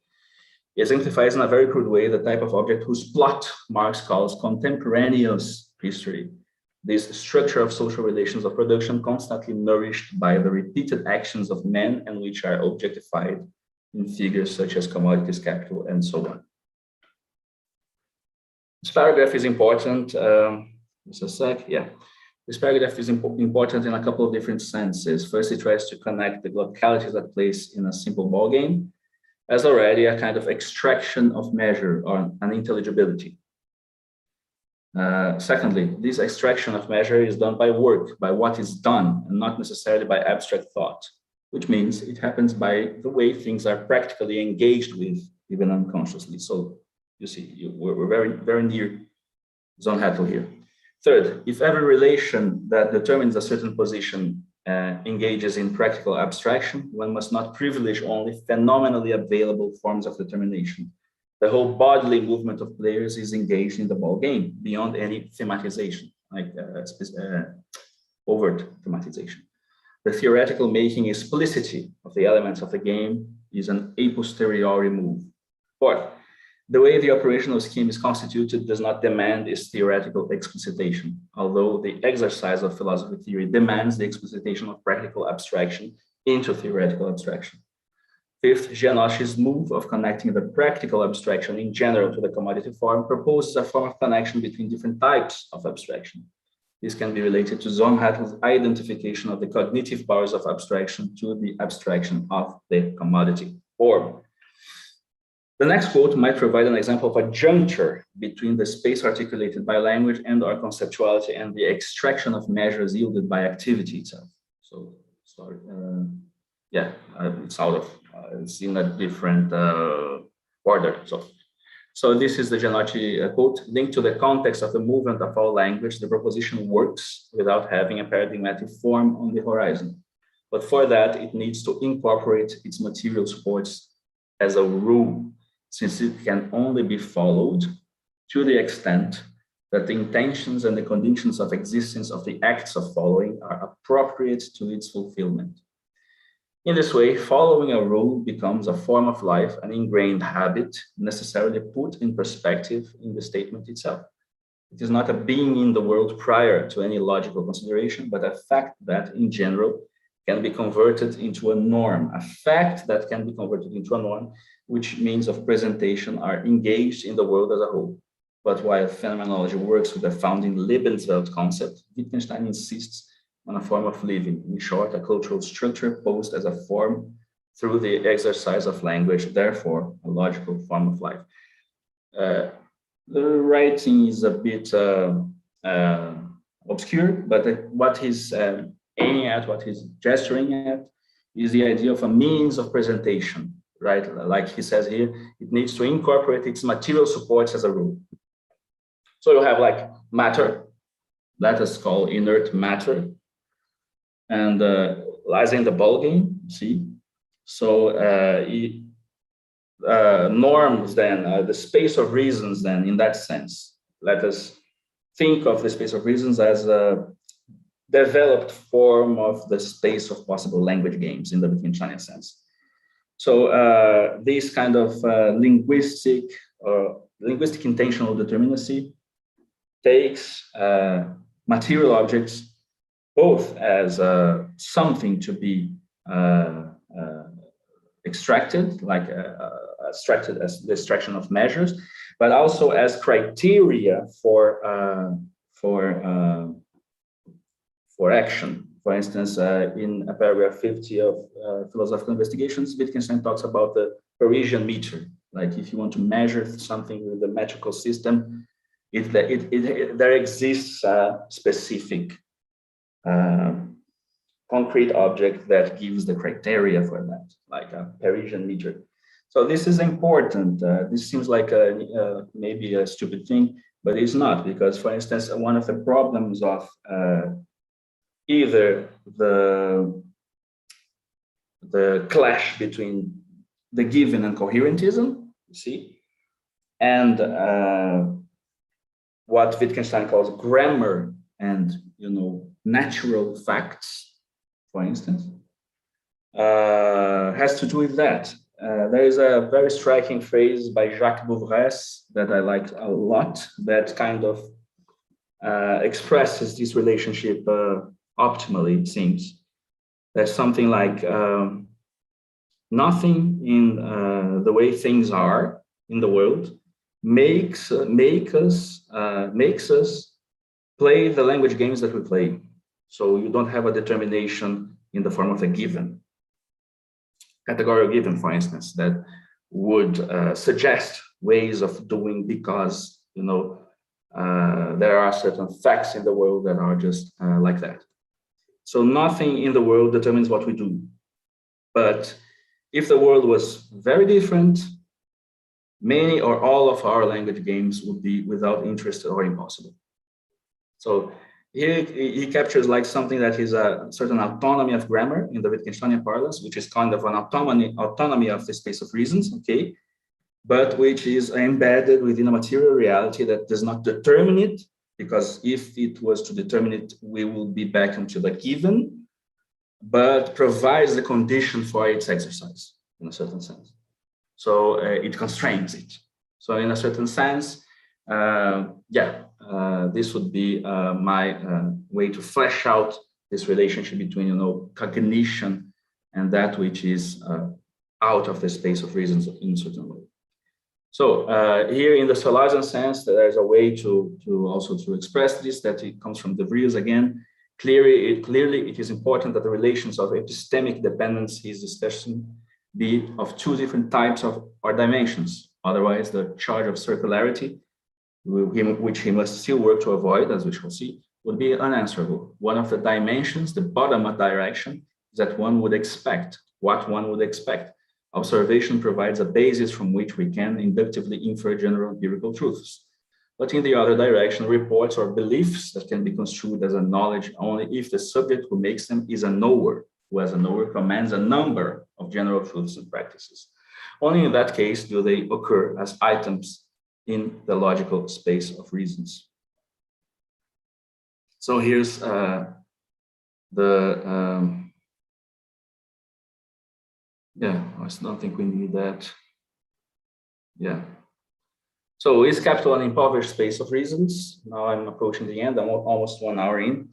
D: exemplifies in a very crude way the type of object whose plot Marx calls contemporaneous history. This structure of social relations of production constantly nourished by the repeated actions of men and which are objectified in figures such as commodities, capital, and so on. This paragraph is important. Just a sec, yeah. This paragraph is important in a couple of different senses. First, it tries to connect the localities that place in a simple ball game as already a kind of extraction of measure or an intelligibility. Secondly, this extraction of measure is done by work, by what is done, and not necessarily by abstract thought, which means it happens by the way things are practically engaged with, even unconsciously. So you see, we're very, very near Zon Hattel here. Third, if every relation that determines a certain position engages in practical abstraction, one must not privilege only phenomenally available forms of determination. The whole bodily movement of players is engaged in the ball game beyond any thematization, like overt thematization. The theoretical making explicitity of the elements of the game is an a posteriori move. Fourth, the way the operational scheme is constituted does not demand its theoretical explicitation, although the exercise of philosophy theory demands the explicitation of practical abstraction into theoretical abstraction. Fifth, Giannotti's move of connecting the practical abstraction in general to the commodity form proposes a form of connection between different types of abstraction. This can be related to Zon Hattel's identification of the cognitive powers of abstraction to the abstraction of the commodity form. The next quote might provide an example of a juncture between the space articulated by language and our conceptuality and the extraction of measures yielded by activity itself. So, sorry, yeah, it's out of, it's in a different order. So this is the Giannotti quote. Linked to the context of the movement of all language, the proposition works without having a paradigmatic form on the horizon. But for that, it needs to incorporate its material supports as a rule, since it can only be followed to the extent that the intentions and the conditions of existence of the acts of following are appropriate to its fulfillment. In this way, following a rule becomes a form of life, an ingrained habit, necessarily put in perspective in the statement itself. It is not a being in the world prior to any logical consideration, but a fact that, in general, can be converted into a norm, a fact that can be converted into a norm, which means of presentation are engaged in the world as a whole. But while phenomenology works with the founding Lebenswelt concept, Wittgenstein insists on a form of living, in short, a cultural structure posed as a form through the exercise of language, therefore, a logical form of life. The writing is a bit obscure, but what he's aiming at, what he's gesturing at, is the idea of a means of presentation, right? Like he says here, it needs to incorporate its material supports as a rule. So you have like matter, let us call inert matter, and lies in the ballgame, see? So norms then, the space of reasons then in that sense. Let us think of the space of reasons as a developed form of the space of possible language games in the Wittgensteinian sense. So this kind of linguistic intentional determinacy takes material objects both as something to be extracted, like abstracted as the extraction of measures, but also as criteria for action. For instance, in paragraph 50 of Philosophical Investigations, Wittgenstein talks about the Parisian meter. Like if you want to measure something with the metrical system, there exists a specific concrete object that gives the criteria for that, like a Parisian meter. So this is important. This seems like maybe a stupid thing, but it's not, because, for instance, one of the problems of either the clash between the given and coherentism, you see, and what Wittgenstein calls grammar and natural facts, for instance, has to do with that. There is a very striking phrase by Jacques Bouvres that I liked a lot that kind of expresses this relationship optimally, it seems. There's something like nothing in the way things are in the world makes us play the language games that we play. So you don't have a determination in the form of a given. Categorical given, for instance, that would suggest ways of doing because, there are certain facts in the world that are just like that. So nothing in the world determines what we do. But if the world was very different, many or all of our language games would be without interest or impossible. So here he captures like something that is a certain autonomy of grammar in the Wittgensteinian parlance, which is kind of an autonomy of the space of reasons, okay, but which is embedded within a material reality that does not determine it, because if it was to determine it, we will be back into the given, but provides the condition for its exercise in a certain sense. So it constrains it. So in a certain sense, this would be my way to flesh out this relationship between, cognition and that which is out of the space of reasons in a certain way. So here in the Sellarsian sense, there's a way to also express this, that it comes from DeVries again. Clearly, it is important that the relations of epistemic dependence he's discussing be of two different types or dimensions. Otherwise, the charge of circularity, which he must still work to avoid, as we shall see, would be unanswerable. One of the dimensions, the bottom-up direction, is that one would expect what one would expect. Observation provides a basis from which we can inductively infer general empirical truths. But in the other direction, reports or beliefs that can be construed as a knowledge only if the subject who makes them is a knower, who as a knower commands a number of general truths and practices. Only in that case do they occur as items in the logical space of reasons. So here's I don't think we need that. Yeah. So is capital an impoverished space of reasons? Now I'm approaching the end, I'm almost 1 hour in.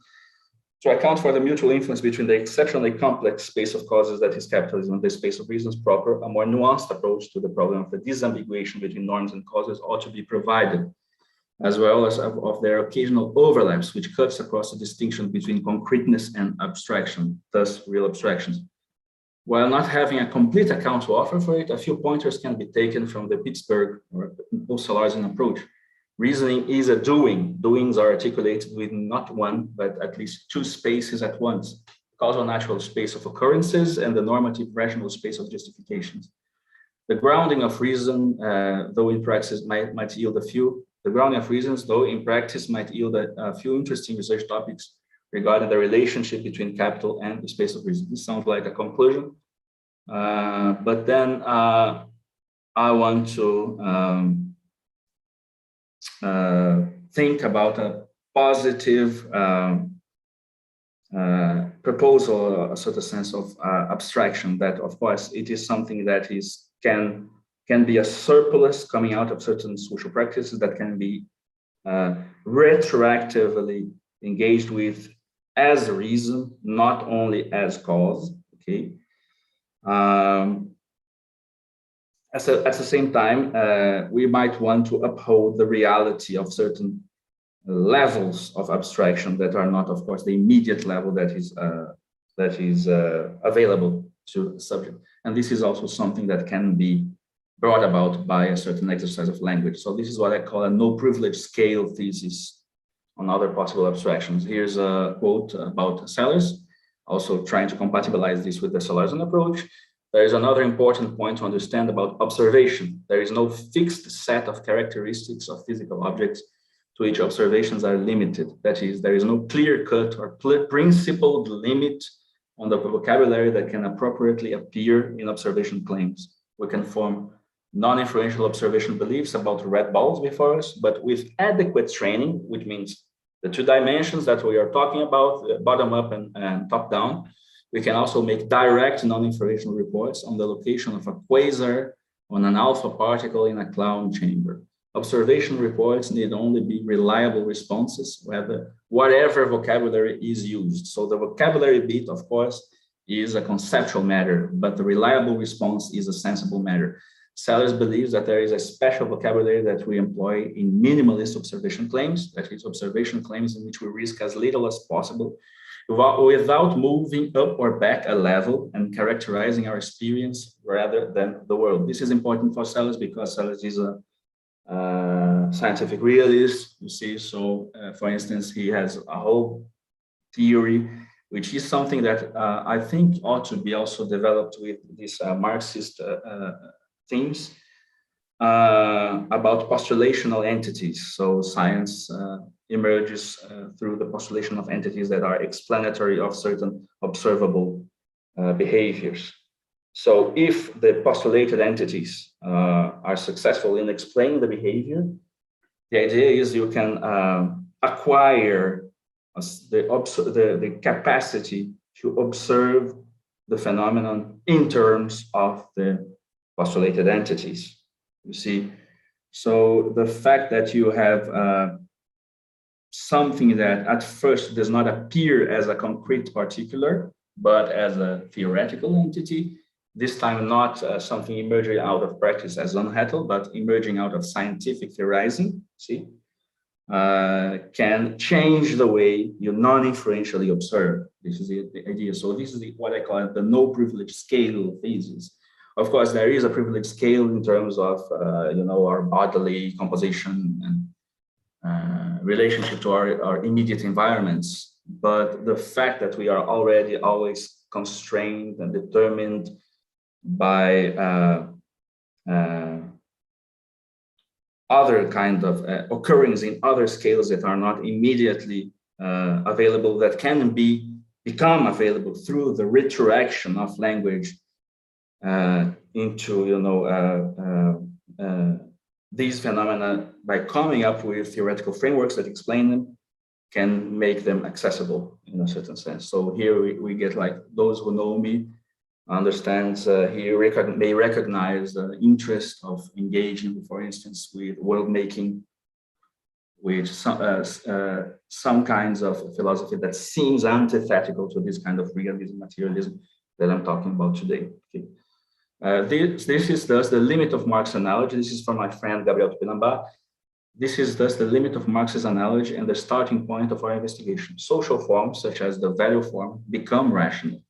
D: To account for the mutual influence between the exceptionally complex space of causes that is capitalism and the space of reasons proper, a more nuanced approach to the problem of the disambiguation between norms and causes ought to be provided, as well as of their occasional overlaps, which cuts across the distinction between concreteness and abstraction, thus real abstractions. While not having a complete account to offer for it, a few pointers can be taken from the Pittsburgh or Post-Sellarsian approach. Reasoning is a doing. Doings are articulated with not one, but at least two spaces at once: causal natural space of occurrences and the normative rational space of justifications. The grounding of reason, though in practice might yield the grounding of reasons, though in practice might yield a few interesting research topics regarding the relationship between capital and the space of reason. This sounds like a conclusion, but then I want to think about a positive proposal, a sort of sense of abstraction, that of course it is something that can be a surplus coming out of certain social practices that can be retroactively engaged with as a reason, not only as cause. Okay. At the same time, we might want to uphold the reality of certain levels of abstraction that are not, of course, the immediate level that is available to the subject. And this is also something that can be brought about by a certain exercise of language. So this is what I call a no privilege scale thesis on other possible abstractions. Here's a quote about Sellars, also trying to compatibilize this with the Sellarsian approach. There is another important point to understand about observation. There is no fixed set of characteristics of physical objects to which observations are limited. That is, there is no clear-cut or principled limit on the vocabulary that can appropriately appear in observation claims. We can form non-influential observation beliefs about red balls before us, but with adequate training, which means the two dimensions that we are talking about, bottom-up and top-down, we can also make direct non-influential reports on the location of a quasar on an alpha particle in a cloud chamber. Observation reports need only be reliable responses, whatever vocabulary is used. So the vocabulary bit, of course, is a conceptual matter, but the reliable response is a sensible matter. Sellars believes that there is a special vocabulary that we employ in minimalist observation claims, that is, observation claims in which we risk as little as possible, without moving up or back a level and characterizing our experience rather than the world. This is important for Sellars because Sellars is a scientific realist, you see. So, for instance, he has a whole theory, which is something that I think ought to be also developed with these Marxist themes about postulational entities. So science emerges through the postulation of entities that are explanatory of certain observable behaviors. So if the postulated entities are successful in explaining the behavior, the idea is you can acquire the capacity to observe the phenomenon in terms of the postulated entities, you see. So the fact that you have something that at first does not appear as a concrete particular, but as a theoretical entity, this time not something emerging out of practice as unhettled, but emerging out of scientific theorizing, see, can change the way you non-influentially observe. This is the idea. So this is what I call the no privilege scale thesis. Of course, there is a privilege scale in terms of, our bodily composition and relationship to our immediate environments. But the fact that we are already always constrained and determined by other kind of occurrence in other scales that are not immediately available, that can become available through the retroaction of language into these phenomena, by coming up with theoretical frameworks that explain them, can make them accessible in a certain sense. So here we get, like, those who know me understands may recognize the interest of engaging, for instance, with world making, with some kinds of philosophy that seems antithetical to this kind of realism, materialism that I'm talking about today. Okay. This is thus the limit of Marx's analogy. This is from my friend Gabriel Tupinambá. This is thus the limit of Marx's analogy and the starting point of our investigation. Social forms, such as the value form, become rational.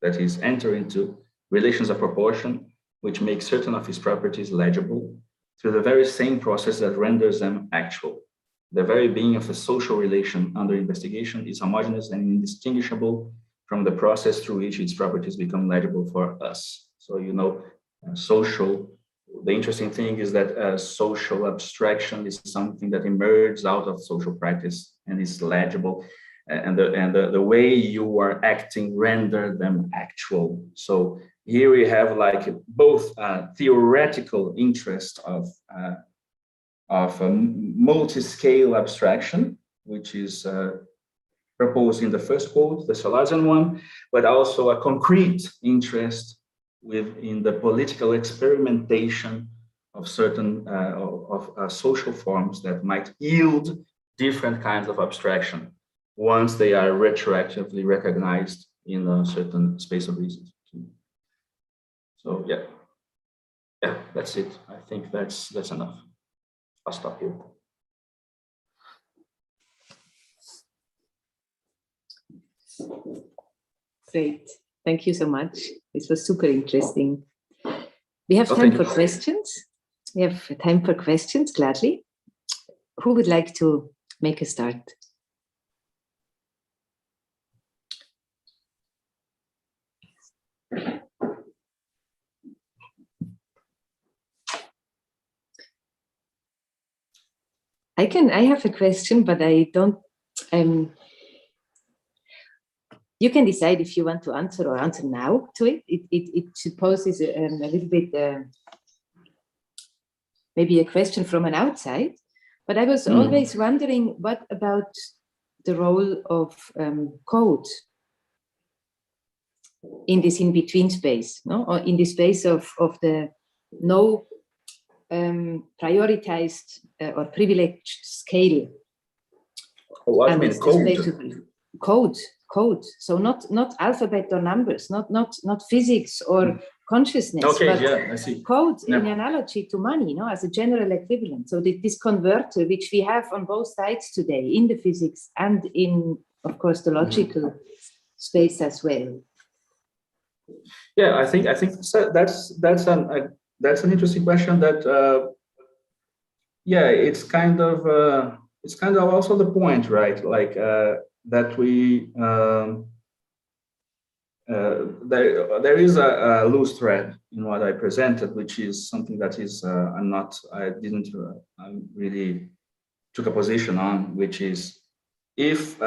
D: That is, enter into relations of proportion, which make certain of its properties legible, through the very same process that renders them actual. The very being of a social relation under investigation is homogeneous and indistinguishable from the process through which its properties become legible for us. So, social the interesting thing is that social abstraction is something that emerges out of social practice and is legible, and the way you are acting render them actual. So here we have like both theoretical interest of a multi-scale abstraction, which is proposed in the first quote, the Sellarian one, but also a concrete interest within the political experimentation of certain social forms that might yield different kinds of abstraction once they are retroactively recognized in a certain space of reason. So yeah, that's it. I think that's enough. I'll stop here.
A: Great. Thank you so much. This was super interesting. We have time for questions. We have time for questions, gladly. Who would like to make a start? I have a question, but I don't, you can decide if you want to answer or answer now to it. It supposes a little bit, maybe a question from an outside, but I was always wondering, what about the role of code in this in-between space, no? Or in the space of the no prioritized or privileged scale.
D: What do you mean,
A: code? Code. So not alphabet or numbers, not physics or consciousness.
D: Okay,
A: but
D: yeah, I see.
A: Code in analogy to money, no, as a general equivalent. So this converter, which we have on both sides today, in the physics and in, of course, the logical space as well.
D: Yeah, I think that's an interesting question. That it's kind of also the point, right? Like that we there is a loose thread in what I presented, which is something that is I didn't really took a position on, which is if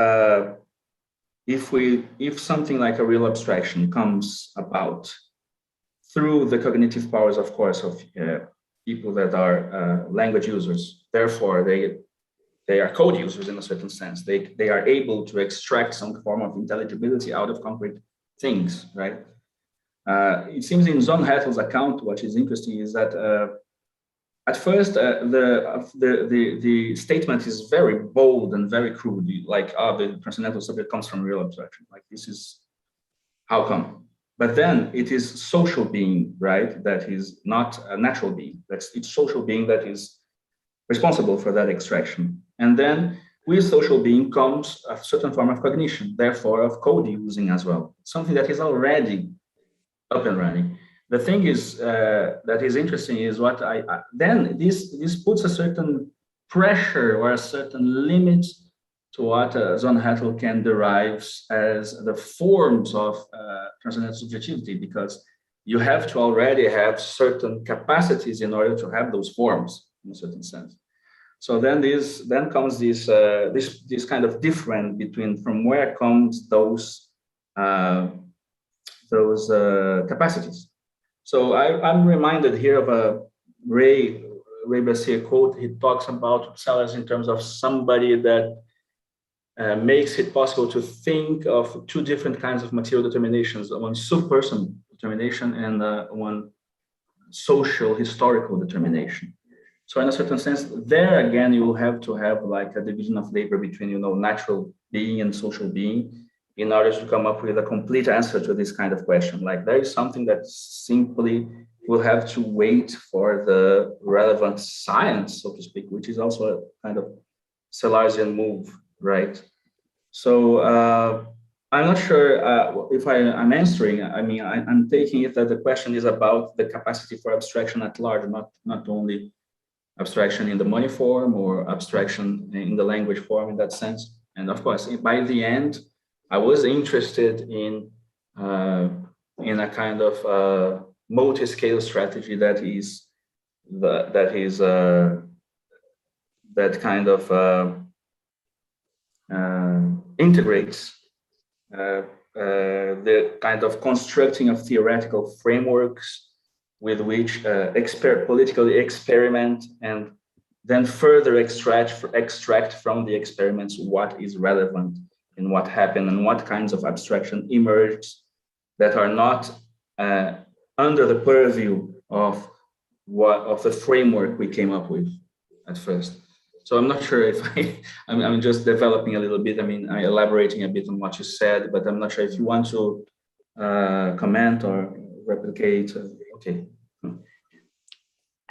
D: something like a real abstraction comes about through the cognitive powers, of course, of people that are language users, therefore they are code users in a certain sense. They are able to extract some form of intelligibility out of concrete things, right? It seems in John Hattle's account, what is interesting is that at first the statement is very bold and very crude, like the transcendental subject comes from real abstraction. Like, this is how come? But then it is social being, right? That is not a natural being. It's social being that is responsible for that extraction. And then with social being comes a certain form of cognition, therefore of code using as well. Something that is already up and running. The thing is that is interesting is what then this puts a certain pressure or a certain limit to what John Hattel can derive as the forms of transcendental subjectivity, because you have to already have certain capacities in order to have those forms in a certain sense. So then comes this kind of difference between from where comes those capacities. So I'm reminded here of a Ray Brassier quote. He talks about Sellars in terms of somebody that makes it possible to think of two different kinds of material determinations, one subpersonal determination and one social historical determination. So in a certain sense, there again, you will have to have like a division of labor between, natural being and social being in order to come up with a complete answer to this kind of question. Like, there is something that simply will have to wait for the relevant science, so to speak, which is also a kind of Sellarsian move, right? So I'm not sure if I'm answering. I mean, I'm taking it that the question is about the capacity for abstraction at large, not only abstraction in the money form or abstraction in the language form in that sense. And of course, by the end, I was interested in a kind of multi-scale strategy that is that is that kind of integrates the kind of constructing of theoretical frameworks with which politically experiment and then further extract from the experiments what is relevant and what happened and what kinds of abstraction emerged that are not under the purview of the framework we came up with at first. So I'm not sure if I'm just developing a little bit. I mean, I'm elaborating a bit on what you said, but I'm not sure if you want to comment or replicate. Okay.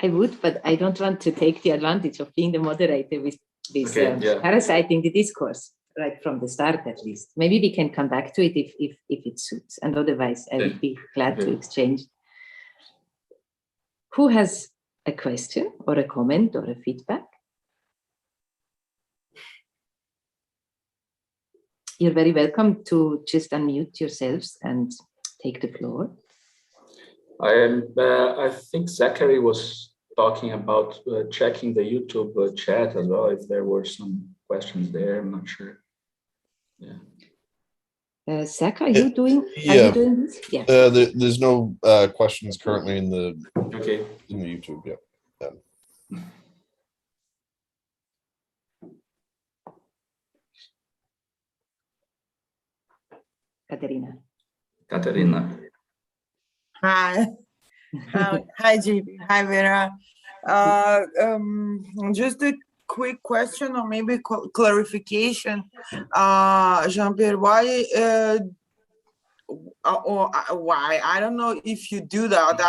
A: I would, but I don't want to take the advantage of being the moderator with parasiting the discourse right from the start, at least. Maybe we can come back to it if it suits, and otherwise I would be glad to exchange. Who has a question or a comment or a feedback? You're very welcome to just unmute yourselves and take the floor.
D: I think Zachary was talking about checking the YouTube chat as well, if there were some questions there. I'm not sure. Yeah.
A: Zach, are you doing this? Yeah.
C: There's no questions currently in the YouTube. Yeah.
D: Katerina.
E: Hi. Hi, JP. Hi, Vera. Just a quick question or maybe clarification. Jean-Pierre, why, I don't know if you do that.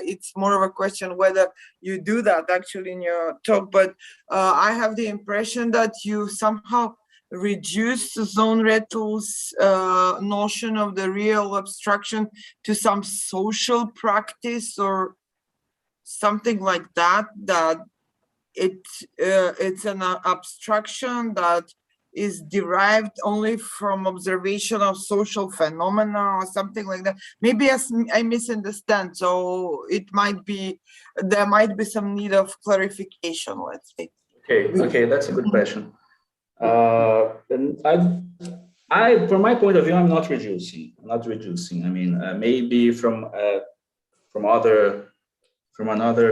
E: It's more of a question whether you do that actually in your talk, but I have the impression that you somehow reduce Zonnrettel's notion of the real abstraction to some social practice or something like that, that it's an abstraction that is derived only from observation of social phenomena or something like that. Maybe I misunderstand, so there might be some need of clarification, let's say.
D: Okay, that's a good question. And from my point of view, I'm not reducing. I mean, maybe from another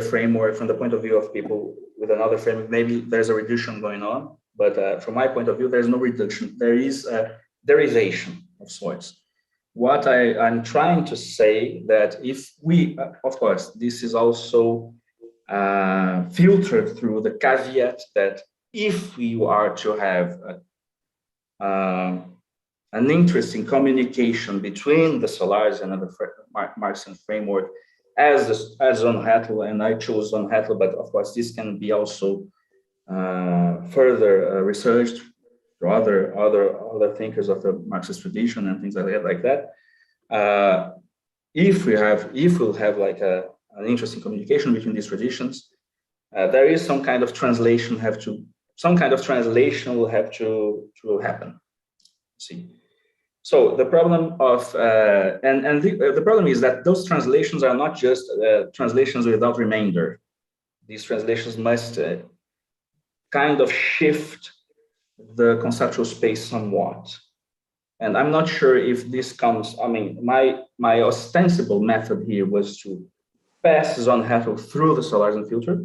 D: framework, from the point of view of people with another framework, maybe there's a reduction going on. But from my point of view, there's no reduction. There is a derivation of sorts. What I'm trying to say that if we, of course, this is also filtered through the caveat that if we are to have an interesting communication between the Sellars and the Marxian framework as Zonnrettel, and I chose Zonnrettel, but of course this can be also further researched through other thinkers of the Marxist tradition and things like that. If we'll have like an interesting communication between these traditions, there is some kind of translation will have to happen. See, so the problem of the problem is that those translations are not just translations without remainder. These translations must kind of shift the conceptual space somewhat. And I'm not sure if this comes, I mean, my ostensible method here was to pass Zonnrettel through the Sellarsian filter,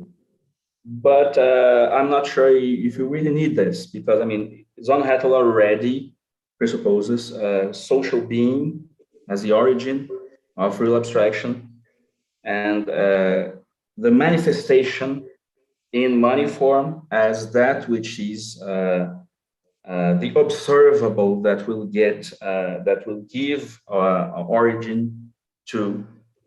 D: but I'm not sure if you really need this, because I mean, Zonnrettel already presupposes social being as the origin of real abstraction, and the manifestation in money form as that which is the observable that will give origin to,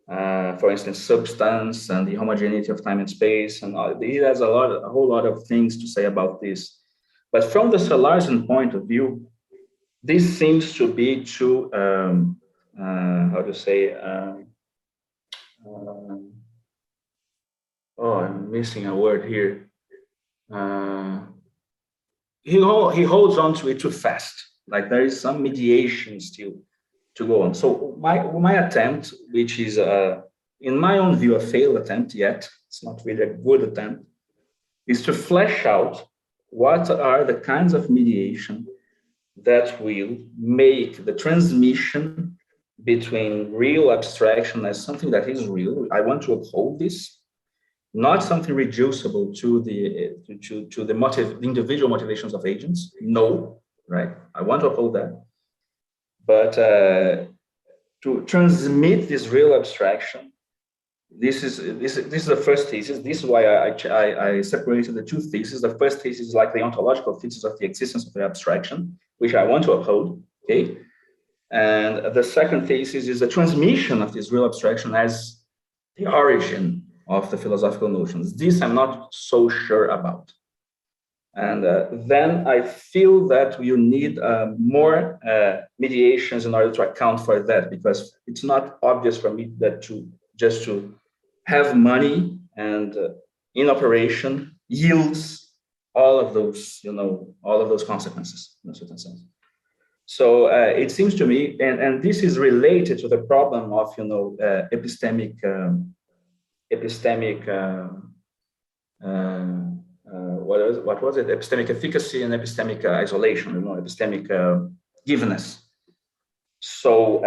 D: for instance, substance and the homogeneity of time and space, and it has a whole lot of things to say about this. But from the Sellarsian point of view, this seems to be too how to say? I'm missing a word here. He holds on to it too fast. Like there is some mediation still to go on. So my attempt, which is in my own view, a failed attempt yet, it's not really a good attempt, is to flesh out what are the kinds of mediation that will make the transmission between real abstraction as something that is real. I want to uphold this, not something reducible to the individual motivations of agents. No, right? I want to uphold that, but to transmit this real abstraction. This is the first thesis. This is why I separated the two theses. The first thesis is like the ontological thesis of the existence of the abstraction, which I want to uphold. Okay, and the second thesis is the transmission of this real abstraction as the origin of the philosophical notions. This I'm not so sure about. And then I feel that you need more mediations in order to account for that, because it's not obvious for me that just to have money and in operation yields all of those, all of those consequences in a certain sense. So it seems to me, and this is related to the problem of, epistemic, what was it? Epistemic efficacy and epistemic isolation, epistemic givenness. So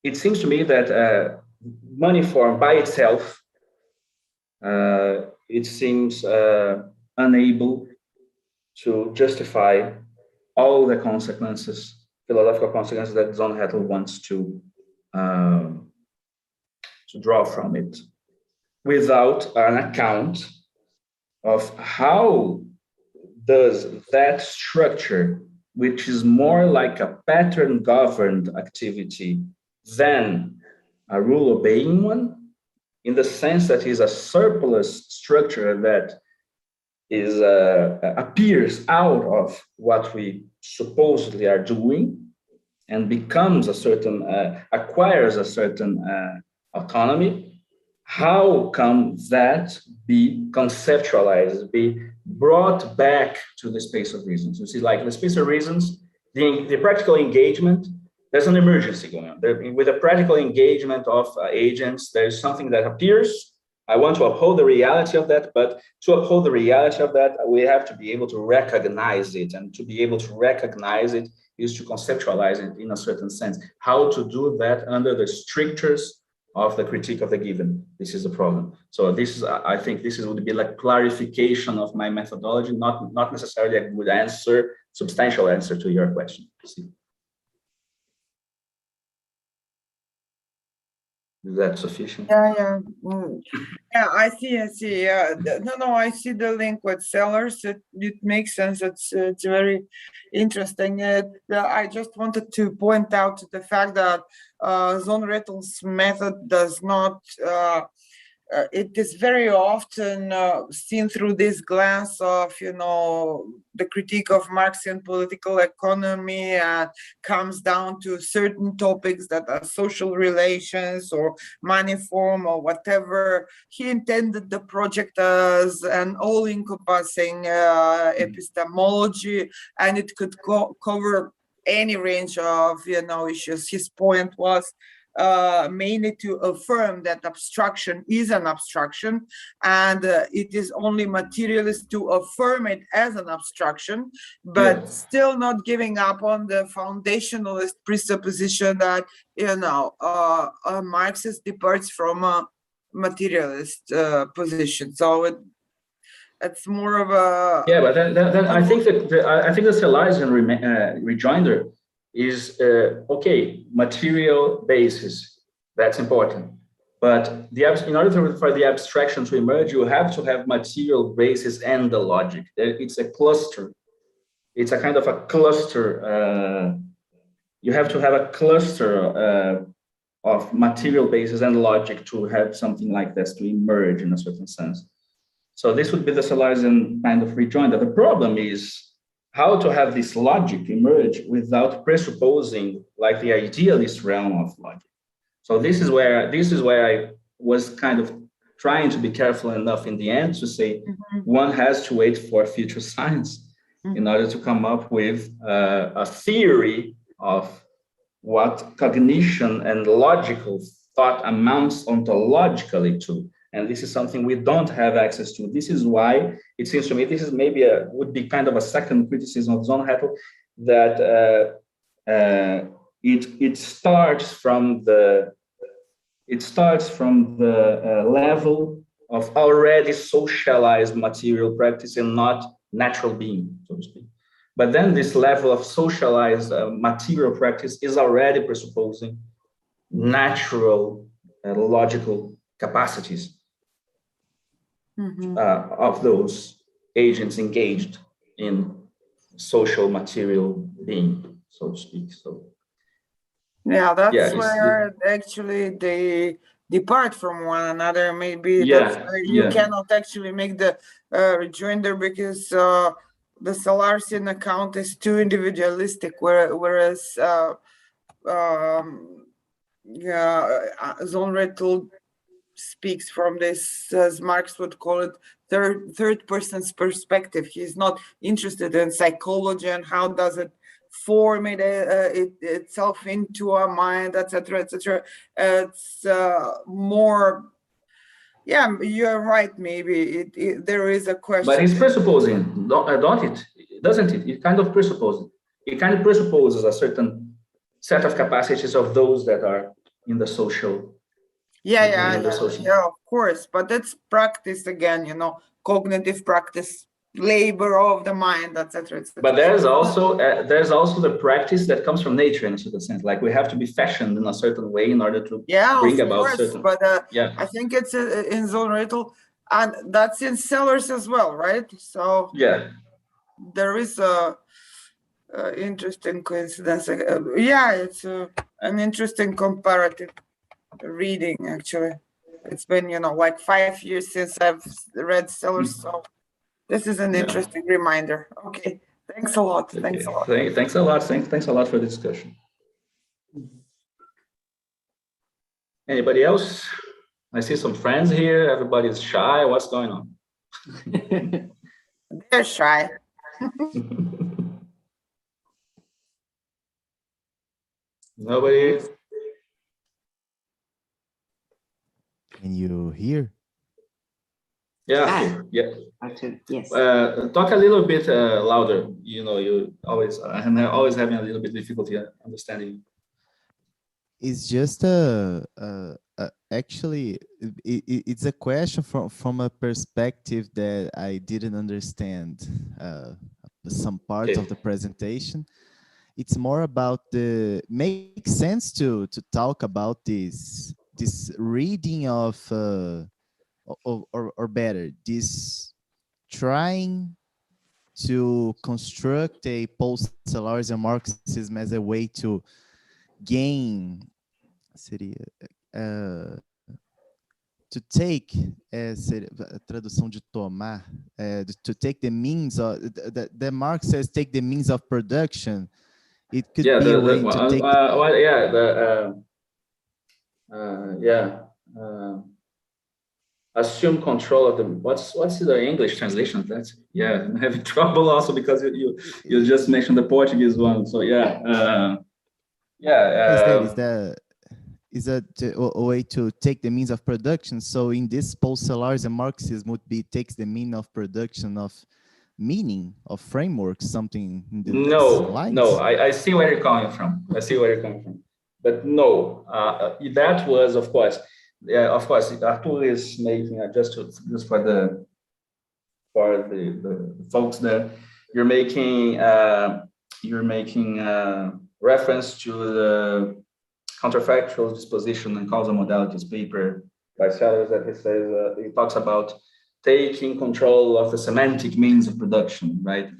D: it seems to me that money form by itself, it seems unable to justify all the consequences, philosophical consequences that Zonnhetl wants to draw from it, without an account of how does that structure, which is more like a pattern-governed activity than a rule-obeying one, in the sense that is a surplus structure that is appears out of what we supposedly are doing and becomes a certain, acquires a certain autonomy. How can that be conceptualized, be brought back to the space of reasons? You see, like the space of reasons, the practical engagement, there's an emergency going on. With the practical engagement of agents, there's something that appears. I want to uphold the reality of that, but to uphold the reality of that, we have to be able to recognize it, and to be able to recognize it is to conceptualize it in a certain sense. How to do that under the strictures of the critique of the given. This is the problem. So this is, I think this would be like clarification of my methodology, not necessarily a good answer, substantial answer to your question. See? Is that sufficient?
E: Yeah. Yeah, I see. Yeah, no, I see the link with Sellars. It makes sense. It's very interesting. I just wanted to point out the fact that Zonnhettl's method does not. It is very often seen through this glass of, the critique of Marxian political economy, and comes down to certain topics that are social relations or money form or whatever. He intended the project as an all-encompassing epistemology, and it could cover any range of, issues. His point was mainly to affirm that abstraction is an abstraction, and it is only materialist to affirm it as an abstraction, but still not giving up on the foundationalist presupposition that, a Marxist departs from a materialist position. So it's more of a...
D: Yeah, but then I think that I think the Sellarian rejoinder is okay, material basis, that's important, but in order for the abstraction to emerge, you have to have material basis and the logic. It's a cluster. It's a kind of a cluster. You have to have a cluster of material basis and logic to have something like this to emerge in a certain sense. So this would be the Sellarian kind of rejoinder. The problem is how to have this logic emerge without presupposing like the idealist realm of logic. So this is where I was kind of trying to be careful enough in the end to say one has to wait for future science in order to come up with a theory of what cognition and logical thought amounts ontologically to. And this is something we don't have access to. This is why it seems to me this is maybe would be kind of a second criticism of Zonnhetl, that it starts from the level of already socialized material practice and not natural being, so to speak. But then this level of socialized material practice is already presupposing natural logical capacities of those agents engaged in social material being, so to speak. So
E: yeah, that's where actually they depart from one another. Maybe that's where you cannot actually make the rejoinder, because the Sellarsian account is too individualistic, whereas Zonnhetl speaks from this, as Marx would call it, third person's perspective. He's not interested in psychology and how does it form itself into a mind, etc., etc. It's more, yeah, you're right. Maybe there is a question.
D: But it's presupposing, doesn't it? It kind of presupposes. It kind of presupposes a certain set of capacities of those that are in the social.
E: Yeah, of course. But that's practice again, cognitive practice, labor of the mind, etc.
D: But there's also the practice that comes from nature in a certain sense. Like we have to be fashioned in a certain way in order to bring about certain.
E: But I think it's in Zonnhetl, and that's in Sellars as well, right? So there is a interesting coincidence. It's an interesting comparative reading. Actually, it's been like 5 years since I've read Sellars, so this is an interesting reminder. Okay, thanks a lot.
D: Okay.
E: Thanks a lot.
D: Thanks a lot. Thanks a lot for the discussion. Anybody else? I see some friends here. Everybody's shy. What's going on?
E: They're shy.
D: Nobody.
F: Can you hear?
D: Yeah.
A: Actually, yes.
D: Talk a little bit louder. You always having a little bit difficulty understanding.
F: It's just actually it's a question from a perspective that I didn't understand some part of the presentation. It's more about makes sense to talk about this reading of or better, this trying to construct a post-Sellarsian Marxism as a way to gain, to take, a tradução de tomar, to take the means of, the Marx says take the means of production. It could be a way to take
D: assume control of them. What's the English translation of that? I'm having trouble also because you just mentioned the Portuguese one. So
F: is that a way to take the means of production? So in this post-Sellarsian Marxism would be takes the mean of production of meaning, of framework, something in the
D: I see where you're coming from. But no, that was, of course, Arthur is making just for the folks there. You're making reference to the counterfactual disposition and causal modalities paper by Sellars that he says he talks about taking control of the semantic means of production, right?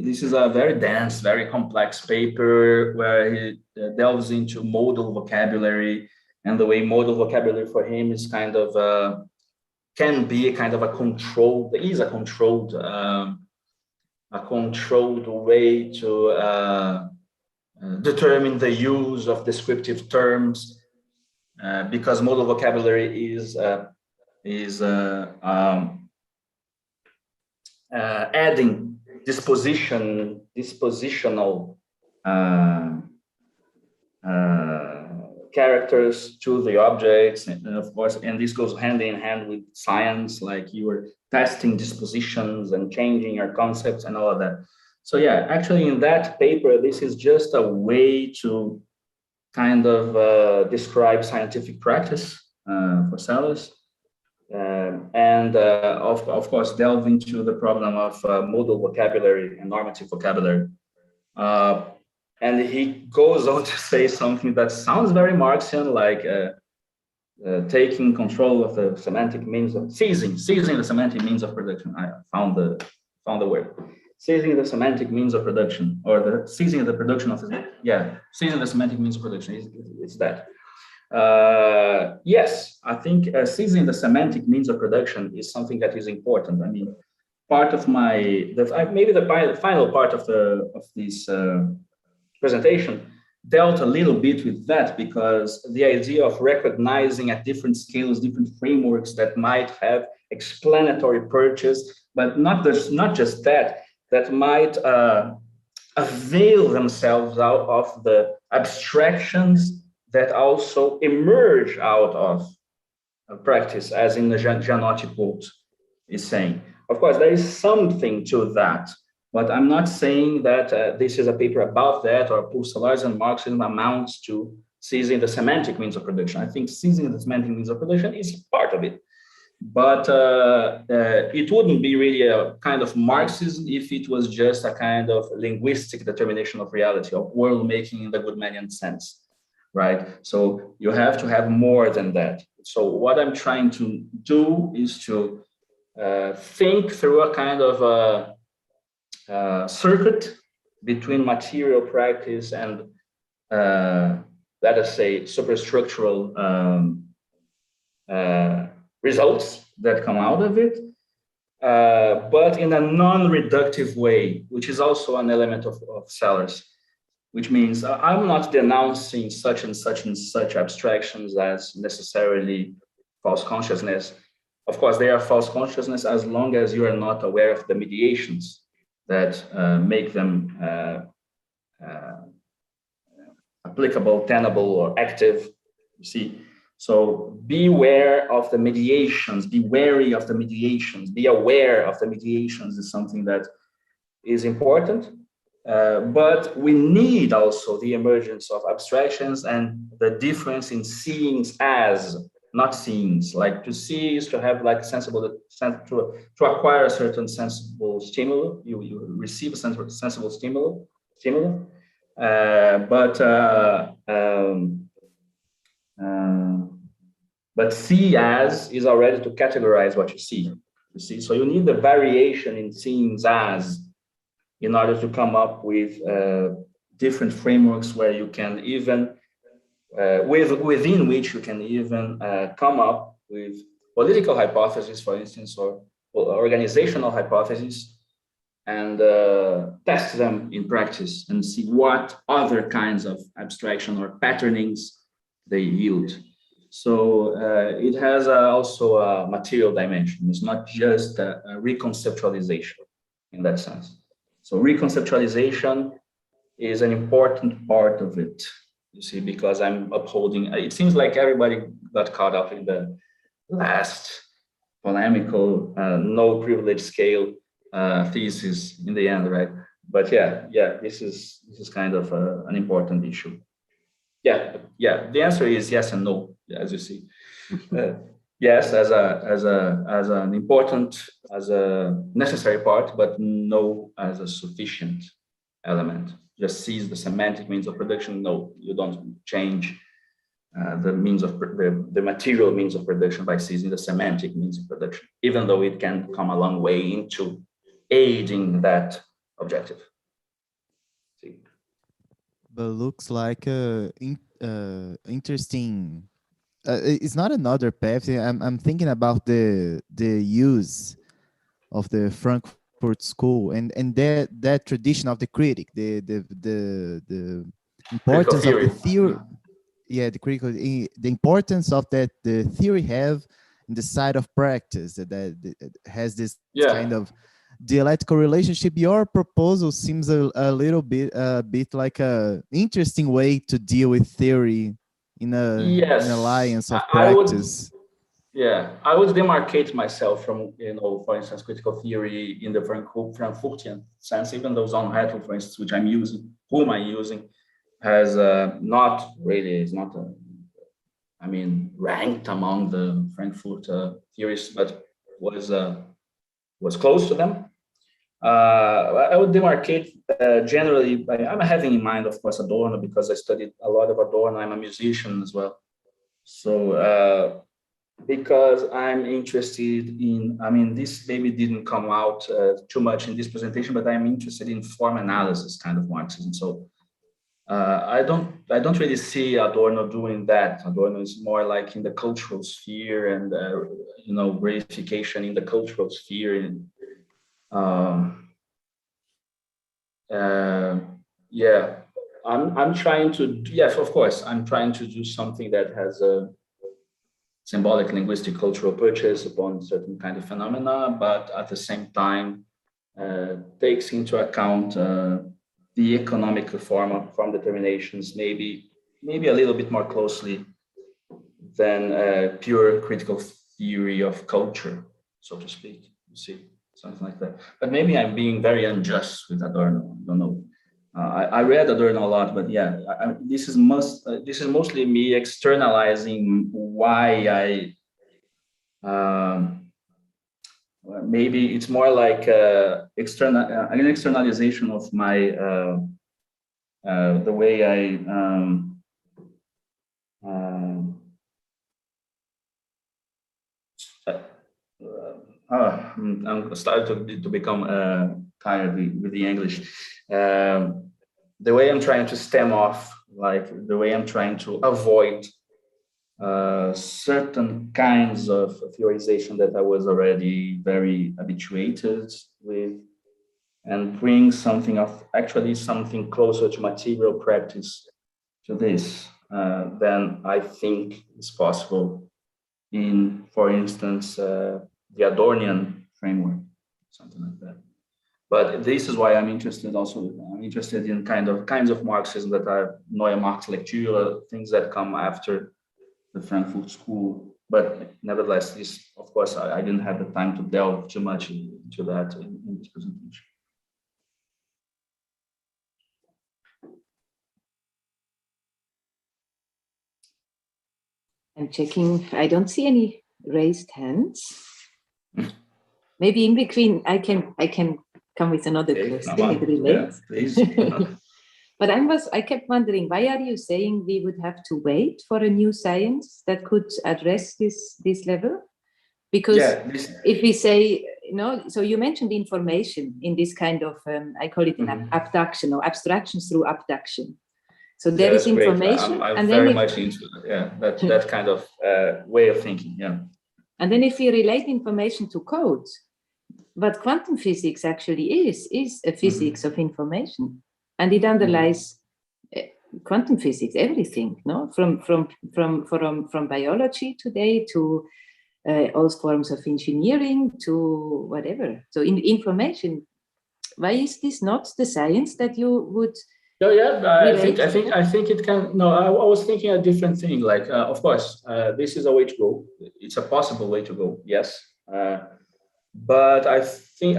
D: This is a very dense, very complex paper where he delves into modal vocabulary, and the way modal vocabulary for him is kind of can be a kind of a controlled way to determine the use of descriptive terms, because modal vocabulary is adding dispositional characters to the objects, and of course, and this goes hand in hand with science, like you were testing dispositions and changing your concepts and all of that. So yeah, actually in that paper, this is just a way to kind of describe scientific practice for Sellars, and of course delve into the problem of modal vocabulary and normative vocabulary. And he goes on to say something that sounds very Marxian, like taking control of the semantic means of seizing the semantic means of production. I found the word. Seizing the semantic means of production, or seizing the production of seizing the semantic means of production. It's that. Yes, I think seizing the semantic means of production is something that is important. I mean, part of maybe the final part of this presentation dealt a little bit with that, because the idea of recognizing at different scales, different frameworks that might have explanatory purchase, but not just that might avail themselves out of the abstractions that also emerge out of practice, as in the Gianotti quote is saying. Of course, there is something to that, but I'm not saying that this is a paper about that, or Post-Sellarsian Marxism amounts to seizing the semantic means of production. I think seizing the semantic means of production is part of it. But it wouldn't be really a kind of Marxism if it was just a kind of linguistic determination of reality, of world making in the Goodmanian sense, right? So you have to have more than that. So what I'm trying to do is to think through a kind of circuit between material practice and, let us say, superstructural results that come out of it, but in a non-reductive way, which is also an element of Sellars, which means I'm not denouncing such and such and such abstractions as necessarily false consciousness. Of course, they are false consciousness as long as you are not aware of the mediations that make them applicable, tenable, or active, you see. So beware of the mediations, be wary of the mediations, be aware of the mediations is something that is important. But we need also the emergence of abstractions and the difference in seeings as, not seeings. Like to see is to have like to acquire a certain sensible stimulus. You receive a sensible stimulus. But see as is already to categorize what you see. You see, so you need the variation in seeings as in order to come up with different frameworks where you can even, within which you can even come up with political hypotheses, for instance, or organizational hypotheses, and test them in practice and see what other kinds of abstraction or patternings they yield. So it has also a material dimension. It's not just a reconceptualization in that sense. So reconceptualization is an important part of it, you see, because I'm upholding, it seems like everybody got caught up in the last polemical, no privilege scale thesis in the end, right? But yeah, this is kind of an important issue. Yeah, the answer is yes and no, as you see. Yes, as an important, as a necessary part, but no as a sufficient element. Just seize the semantic means of production. No, you don't change the means of the material means of production by seizing the semantic means of production, even though it can come a long way into aiding that objective. See?
F: But looks like interesting. It's not another path. I'm thinking about the use of the Frankfurt School and that tradition of the critic, the importance of the theory. Yeah, the importance of that the theory have in the side of practice that has this kind of dialectical relationship. Your proposal seems a little bit like a interesting way to deal with theory in a
D: Yes,
F: in alliance of
D: I would.
F: practice.
D: Yeah, I would demarcate myself from, for instance, critical theory in the Frankfurtian sense, even though Zonnhetl, for instance, which I'm using, whom I'm using, has not really, is not, ranked among the Frankfurt theorists, but was close to them. I would demarcate generally, I'm having in mind, of course, Adorno, because I studied a lot of Adorno. I'm a musician as well. So, because I'm interested in, this maybe didn't come out too much in this presentation, but I'm interested in form analysis kind of Marxism. So I don't really see Adorno doing that. Adorno is more like in the cultural sphere and reification in the cultural sphere. And yeah, I'm trying to, yes, of course, I'm trying to do something that has a symbolic, linguistic, cultural purchase upon certain kind of phenomena, but at the same time takes into account the economic form determinations, maybe a little bit more closely than pure critical theory of culture, so to speak. You see, something like that. But maybe I'm being very unjust with Adorno. I don't know. I read Adorno a lot, but yeah, this is mostly me externalizing why maybe it's more like an externalization of my the way I'm starting to become tired with the English. The way I'm trying to stem off, like the way I'm trying to avoid certain kinds of theorization that I was already very habituated with, and bring something closer to material practice to this, than I think is possible in, for instance, the Adornian framework, something like that. But this is why I'm interested in kinds of Marxism that are Neue Marxlektüre, things that come after the Frankfurt School. But nevertheless, this, of course, I didn't have the time to delve too much into that in this presentation.
A: I'm checking. I don't see any raised hands. Maybe in between, I can come with another question. It relates.
D: Yeah, please.
A: But I kept wondering, why are you saying we would have to wait for a new science that could address this level? Because if we say, so you mentioned information in this kind of, I call it an abduction or abstractions through abduction. So there is information.
D: I'm very much into that kind of way of thinking. Yeah.
A: And then if we relate information to code, what quantum physics actually is a physics of information, and it underlies quantum physics, everything, from biology today to all forms of engineering to whatever. So in information, why is this not the science that you would?
D: I think it can. No, I was thinking a different thing. Like, of course, this is a way to go. It's a possible way to go. Yes, but I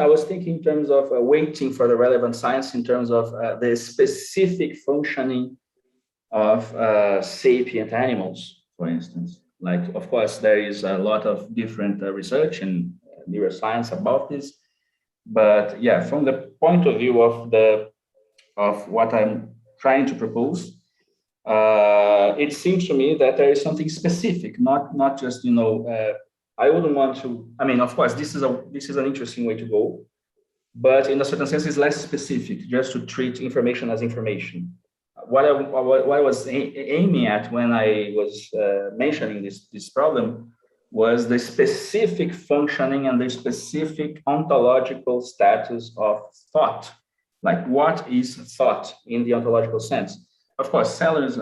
D: was thinking in terms of waiting for the relevant science, in terms of the specific functioning of sapient animals, for instance. Like, of course, there is a lot of different research and neuroscience about this, but yeah, from the point of view of what I'm trying to propose, it seems to me that there is something specific, not just I wouldn't want to. I mean, of course, this is an interesting way to go, but in a certain sense, it's less specific, just to treat information as information. What I was aiming at when I was mentioning this problem was the specific functioning and the specific ontological status of thought. Like, what is thought in the ontological sense? Of course, Sellars'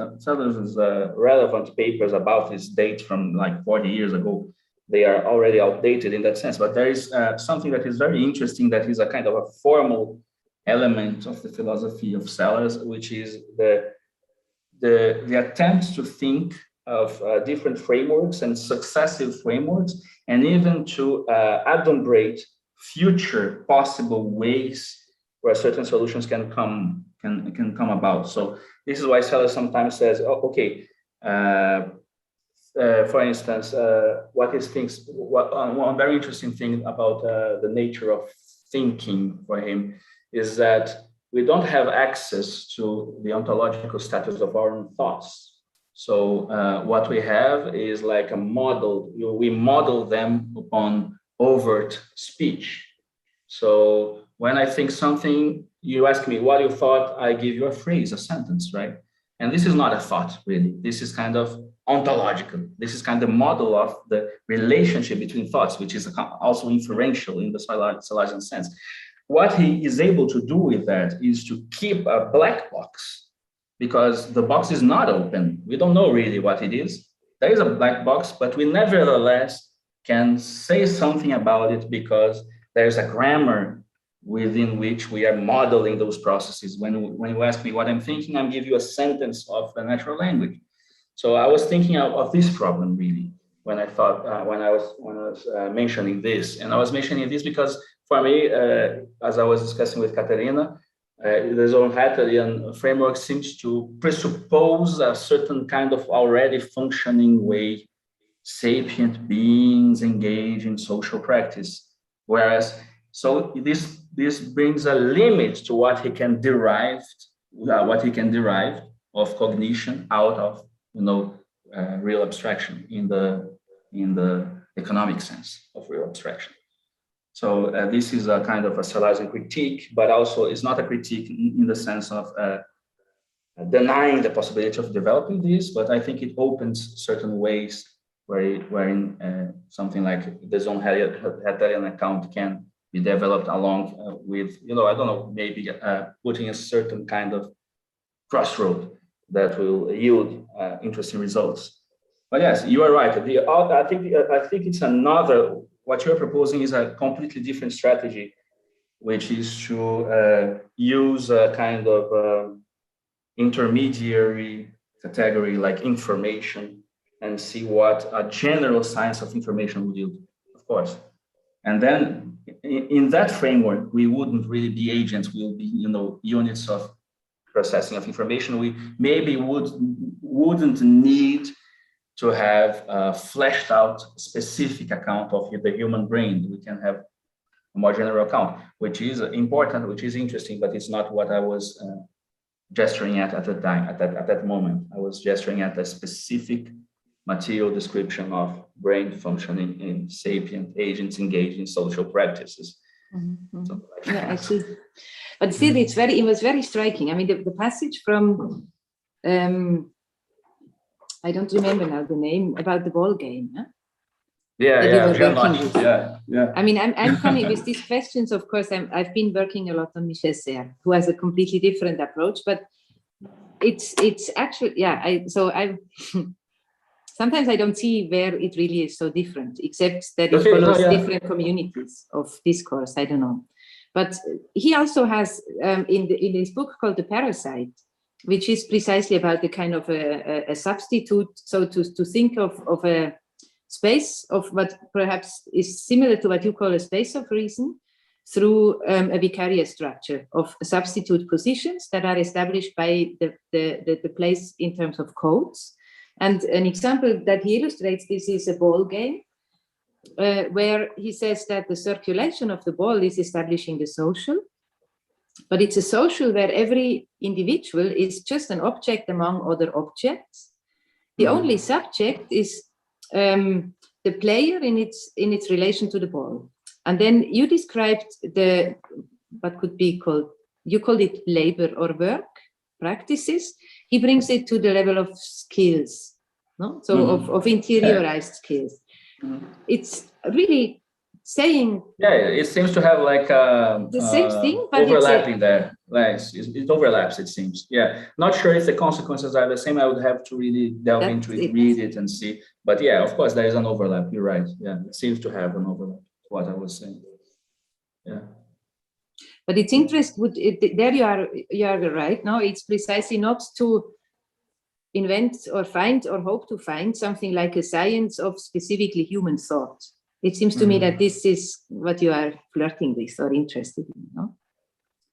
D: relevant papers about this date from like 40 years ago, they are already outdated in that sense. But there is something that is very interesting, that is a kind of a formal element of the philosophy of Sellars, which is the attempt to think different frameworks and successive frameworks, and even to adumbrate future possible ways where certain solutions can come about. So this is why Sellars sometimes says, oh, okay, for instance, one very interesting thing about the nature of thinking for him is that we don't have access to the ontological status of our own thoughts. So what we have is like a model. We model them upon overt speech. So when I think something, you ask me what you thought, I give you a phrase, a sentence, right? And this is not a thought, really. This is kind of ontological. This is kind of model of the relationship between thoughts, which is also inferential in the Sellarsian sense. What he is able to do with that is to keep a black box, because the box is not open. We don't know really what it is. There is a black box, but we nevertheless can say something about it because there's a grammar within which we are modeling those processes. When you ask me what I'm thinking, I'm giving you a sentence of the natural language. So I was thinking of this problem really when I thought when I was mentioning this, and I was mentioning this because for me, as I was discussing with Katerina, the Zohn-Hatterian framework seems to presuppose a certain kind of already functioning way sapient beings engage in social practice, whereas so this brings a limit to what he can derive of cognition out of real abstraction in the economic sense of real abstraction. So this is a kind of a Sellarsian critique, but also it's not a critique in the sense of denying the possibility of developing this, but I think it opens certain ways wherein something like the Zohn-Hatterian account can be developed along with, I don't know, maybe putting a certain kind of crossroad that will yield interesting results. But yes, you are right. I think it's another. What you're proposing is a completely different strategy, which is to use a kind of intermediary category like information and see what a general science of information would yield, of course. And then in that framework, we wouldn't really be agents. We'll be, units of processing of information. We maybe wouldn't need to have a fleshed out specific account of the human brain. We can have a more general account, which is important, which is interesting, but it's not what I was gesturing at the time, at that moment. I was gesturing at a specific material description of brain functioning in sapient agents engaged in social practices.
A: Mm-hmm.
D: Like
A: yeah, I see. But still, it was very striking. I mean, the passage from I don't remember now the name, about the ball game. Huh?
D: Yeah.
A: I mean, I'm coming with these questions. Of course, I've been working a lot on Michel Serres, who has a completely different approach. But it's actually sometimes I don't see where it really is so different, except that it follows different communities of discourse. I don't know. But he also has in his book called The Parasite, which is precisely about the kind of a substitute, so to think of a space of what perhaps is similar to what you call a space of reason through a vicarious structure of substitute positions that are established by the place in terms of codes. And an example that he illustrates this is a ball game, where he says that the circulation of the ball is establishing the social, but it's a social where every individual is just an object among other objects. The only subject is the player in its relation to the ball. And then you described what could be called, you called it labor or work practices. He brings it to the level of skills, no? So of interiorized skills. It's really saying,
D: it seems to have like
A: the same thing, but
D: overlapping there. It overlaps, it seems. Not sure if the consequences are the same. I would have to really delve into it, read it and see. But of course there is an overlap. You're right. It seems to have an overlap, what I was saying.
A: But it's interesting, there you are right. No, it's precisely not to invent or find or hope to find something like a science of specifically human thought. It seems to me that this is what you are flirting with or interested in, no?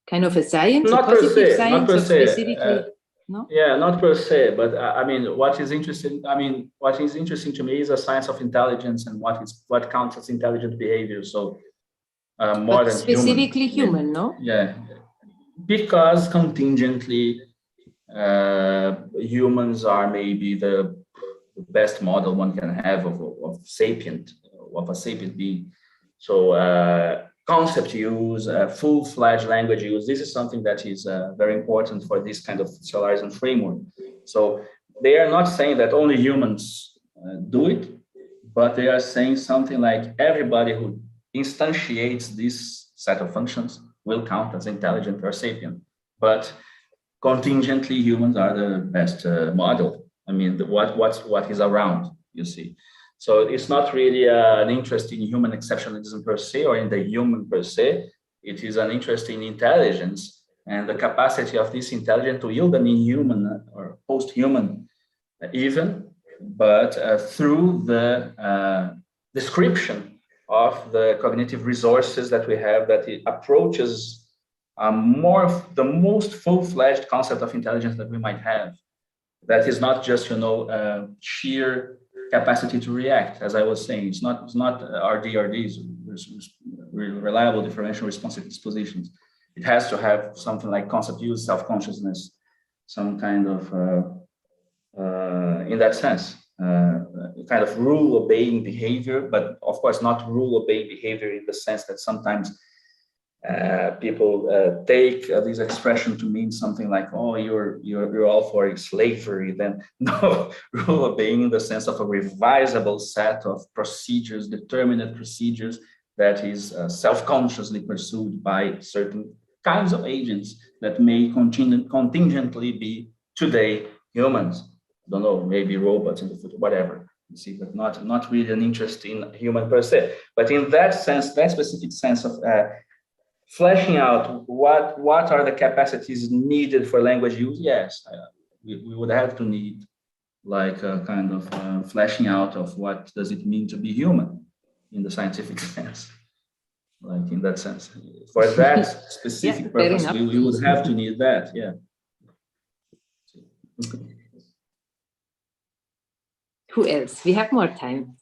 A: Kind of a science,
D: Not
A: a positive
D: per se,
A: science
D: not per
A: of
D: se.
A: specifically, no?
D: Yeah, not per se, but I mean, what is interesting to me is a science of intelligence and what counts as intelligent behavior. So more
A: But
D: than
A: specifically
D: human,
A: no?
D: Yeah, because contingently humans are maybe the best model one can have of a sapient being. So concept use, full-fledged language use, this is something that is very important for this kind of Sellarian framework. So they are not saying that only humans do it, but they are saying something like everybody who instantiates this set of functions will count as intelligent or sapient. But contingently, humans are the best model. I mean, what is around, you see. So it's not really an interest in human exceptionalism per se or in the human per se. It is an interest in intelligence and the capacity of this intelligence to yield an inhuman or post-human even, but through the description of the cognitive resources that we have, that it approaches more of the most full-fledged concept of intelligence that we might have. That is not just, sheer capacity to react, as I was saying. It's not RDRDs, reliable differential responsive dispositions. It has to have something like concept use, self-consciousness, some kind of, in that sense, kind of rule-obeying behavior, but of course not rule-obeying behavior in the sense that sometimes people take this expression to mean something like, oh, you're all for slavery. Then no, rule obeying in the sense of a revisable set of procedures, determinate procedures that is self-consciously pursued by certain kinds of agents that may contingently be today humans. Don't know, maybe robots in the future, whatever. You see, but not really an interest in human per se. But in that sense, that specific sense of fleshing out what are the capacities needed for language use, yes, we would have to need like a kind of fleshing out of what does it mean to be human in the scientific sense, like in that sense. For that specific purpose, we would have to need that, yeah.
A: Who else? We have more time.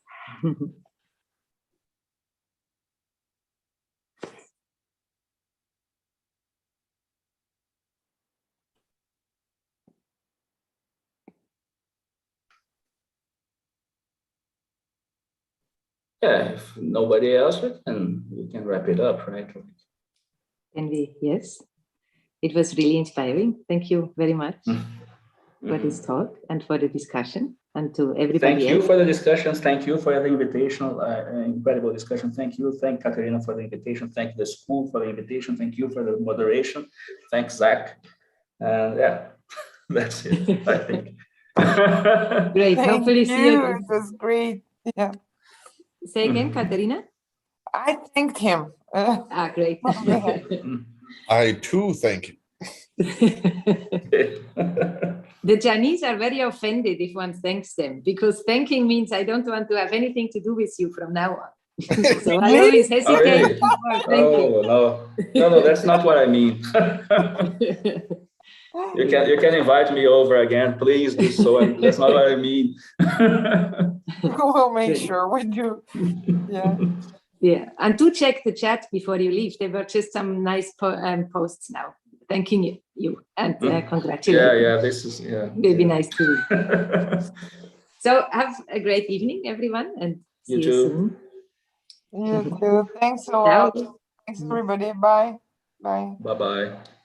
D: Yeah, if nobody else, we can wrap it up, right?
A: Can we? Yes. It was really inspiring. Thank you very much for this talk and for the discussion, and to everybody
D: Thank you
A: else.
D: for the discussions. Thank you for the invitation. Incredible discussion. Thank you. Thank Katerina for the invitation. Thank the school for the invitation. Thank you for the moderation. Thanks, Zach. And yeah, that's it, I think.
A: Great. Hopefully see you again.
E: It was great. Yeah.
A: Say again, Katerina?
E: I thanked him.
A: Great.
C: I too thank you.
A: The Chinese are very offended if one thanks them, because thanking means I don't want to have anything to do with you from now on. So I always hesitate before thanking.
D: No, that's not what I mean. You can invite me over again, please do so. That's not what I mean.
E: We'll make sure we do. Yeah.
A: Yeah, and do check the chat before you leave. There were just some nice posts now, thanking you and congratulating.
D: Yeah, this is
A: Will be nice to read. So have a great evening, everyone, and see you soon.
E: You too. Thanks a lot. Thanks, everybody. Bye. Bye.
D: Bye-bye.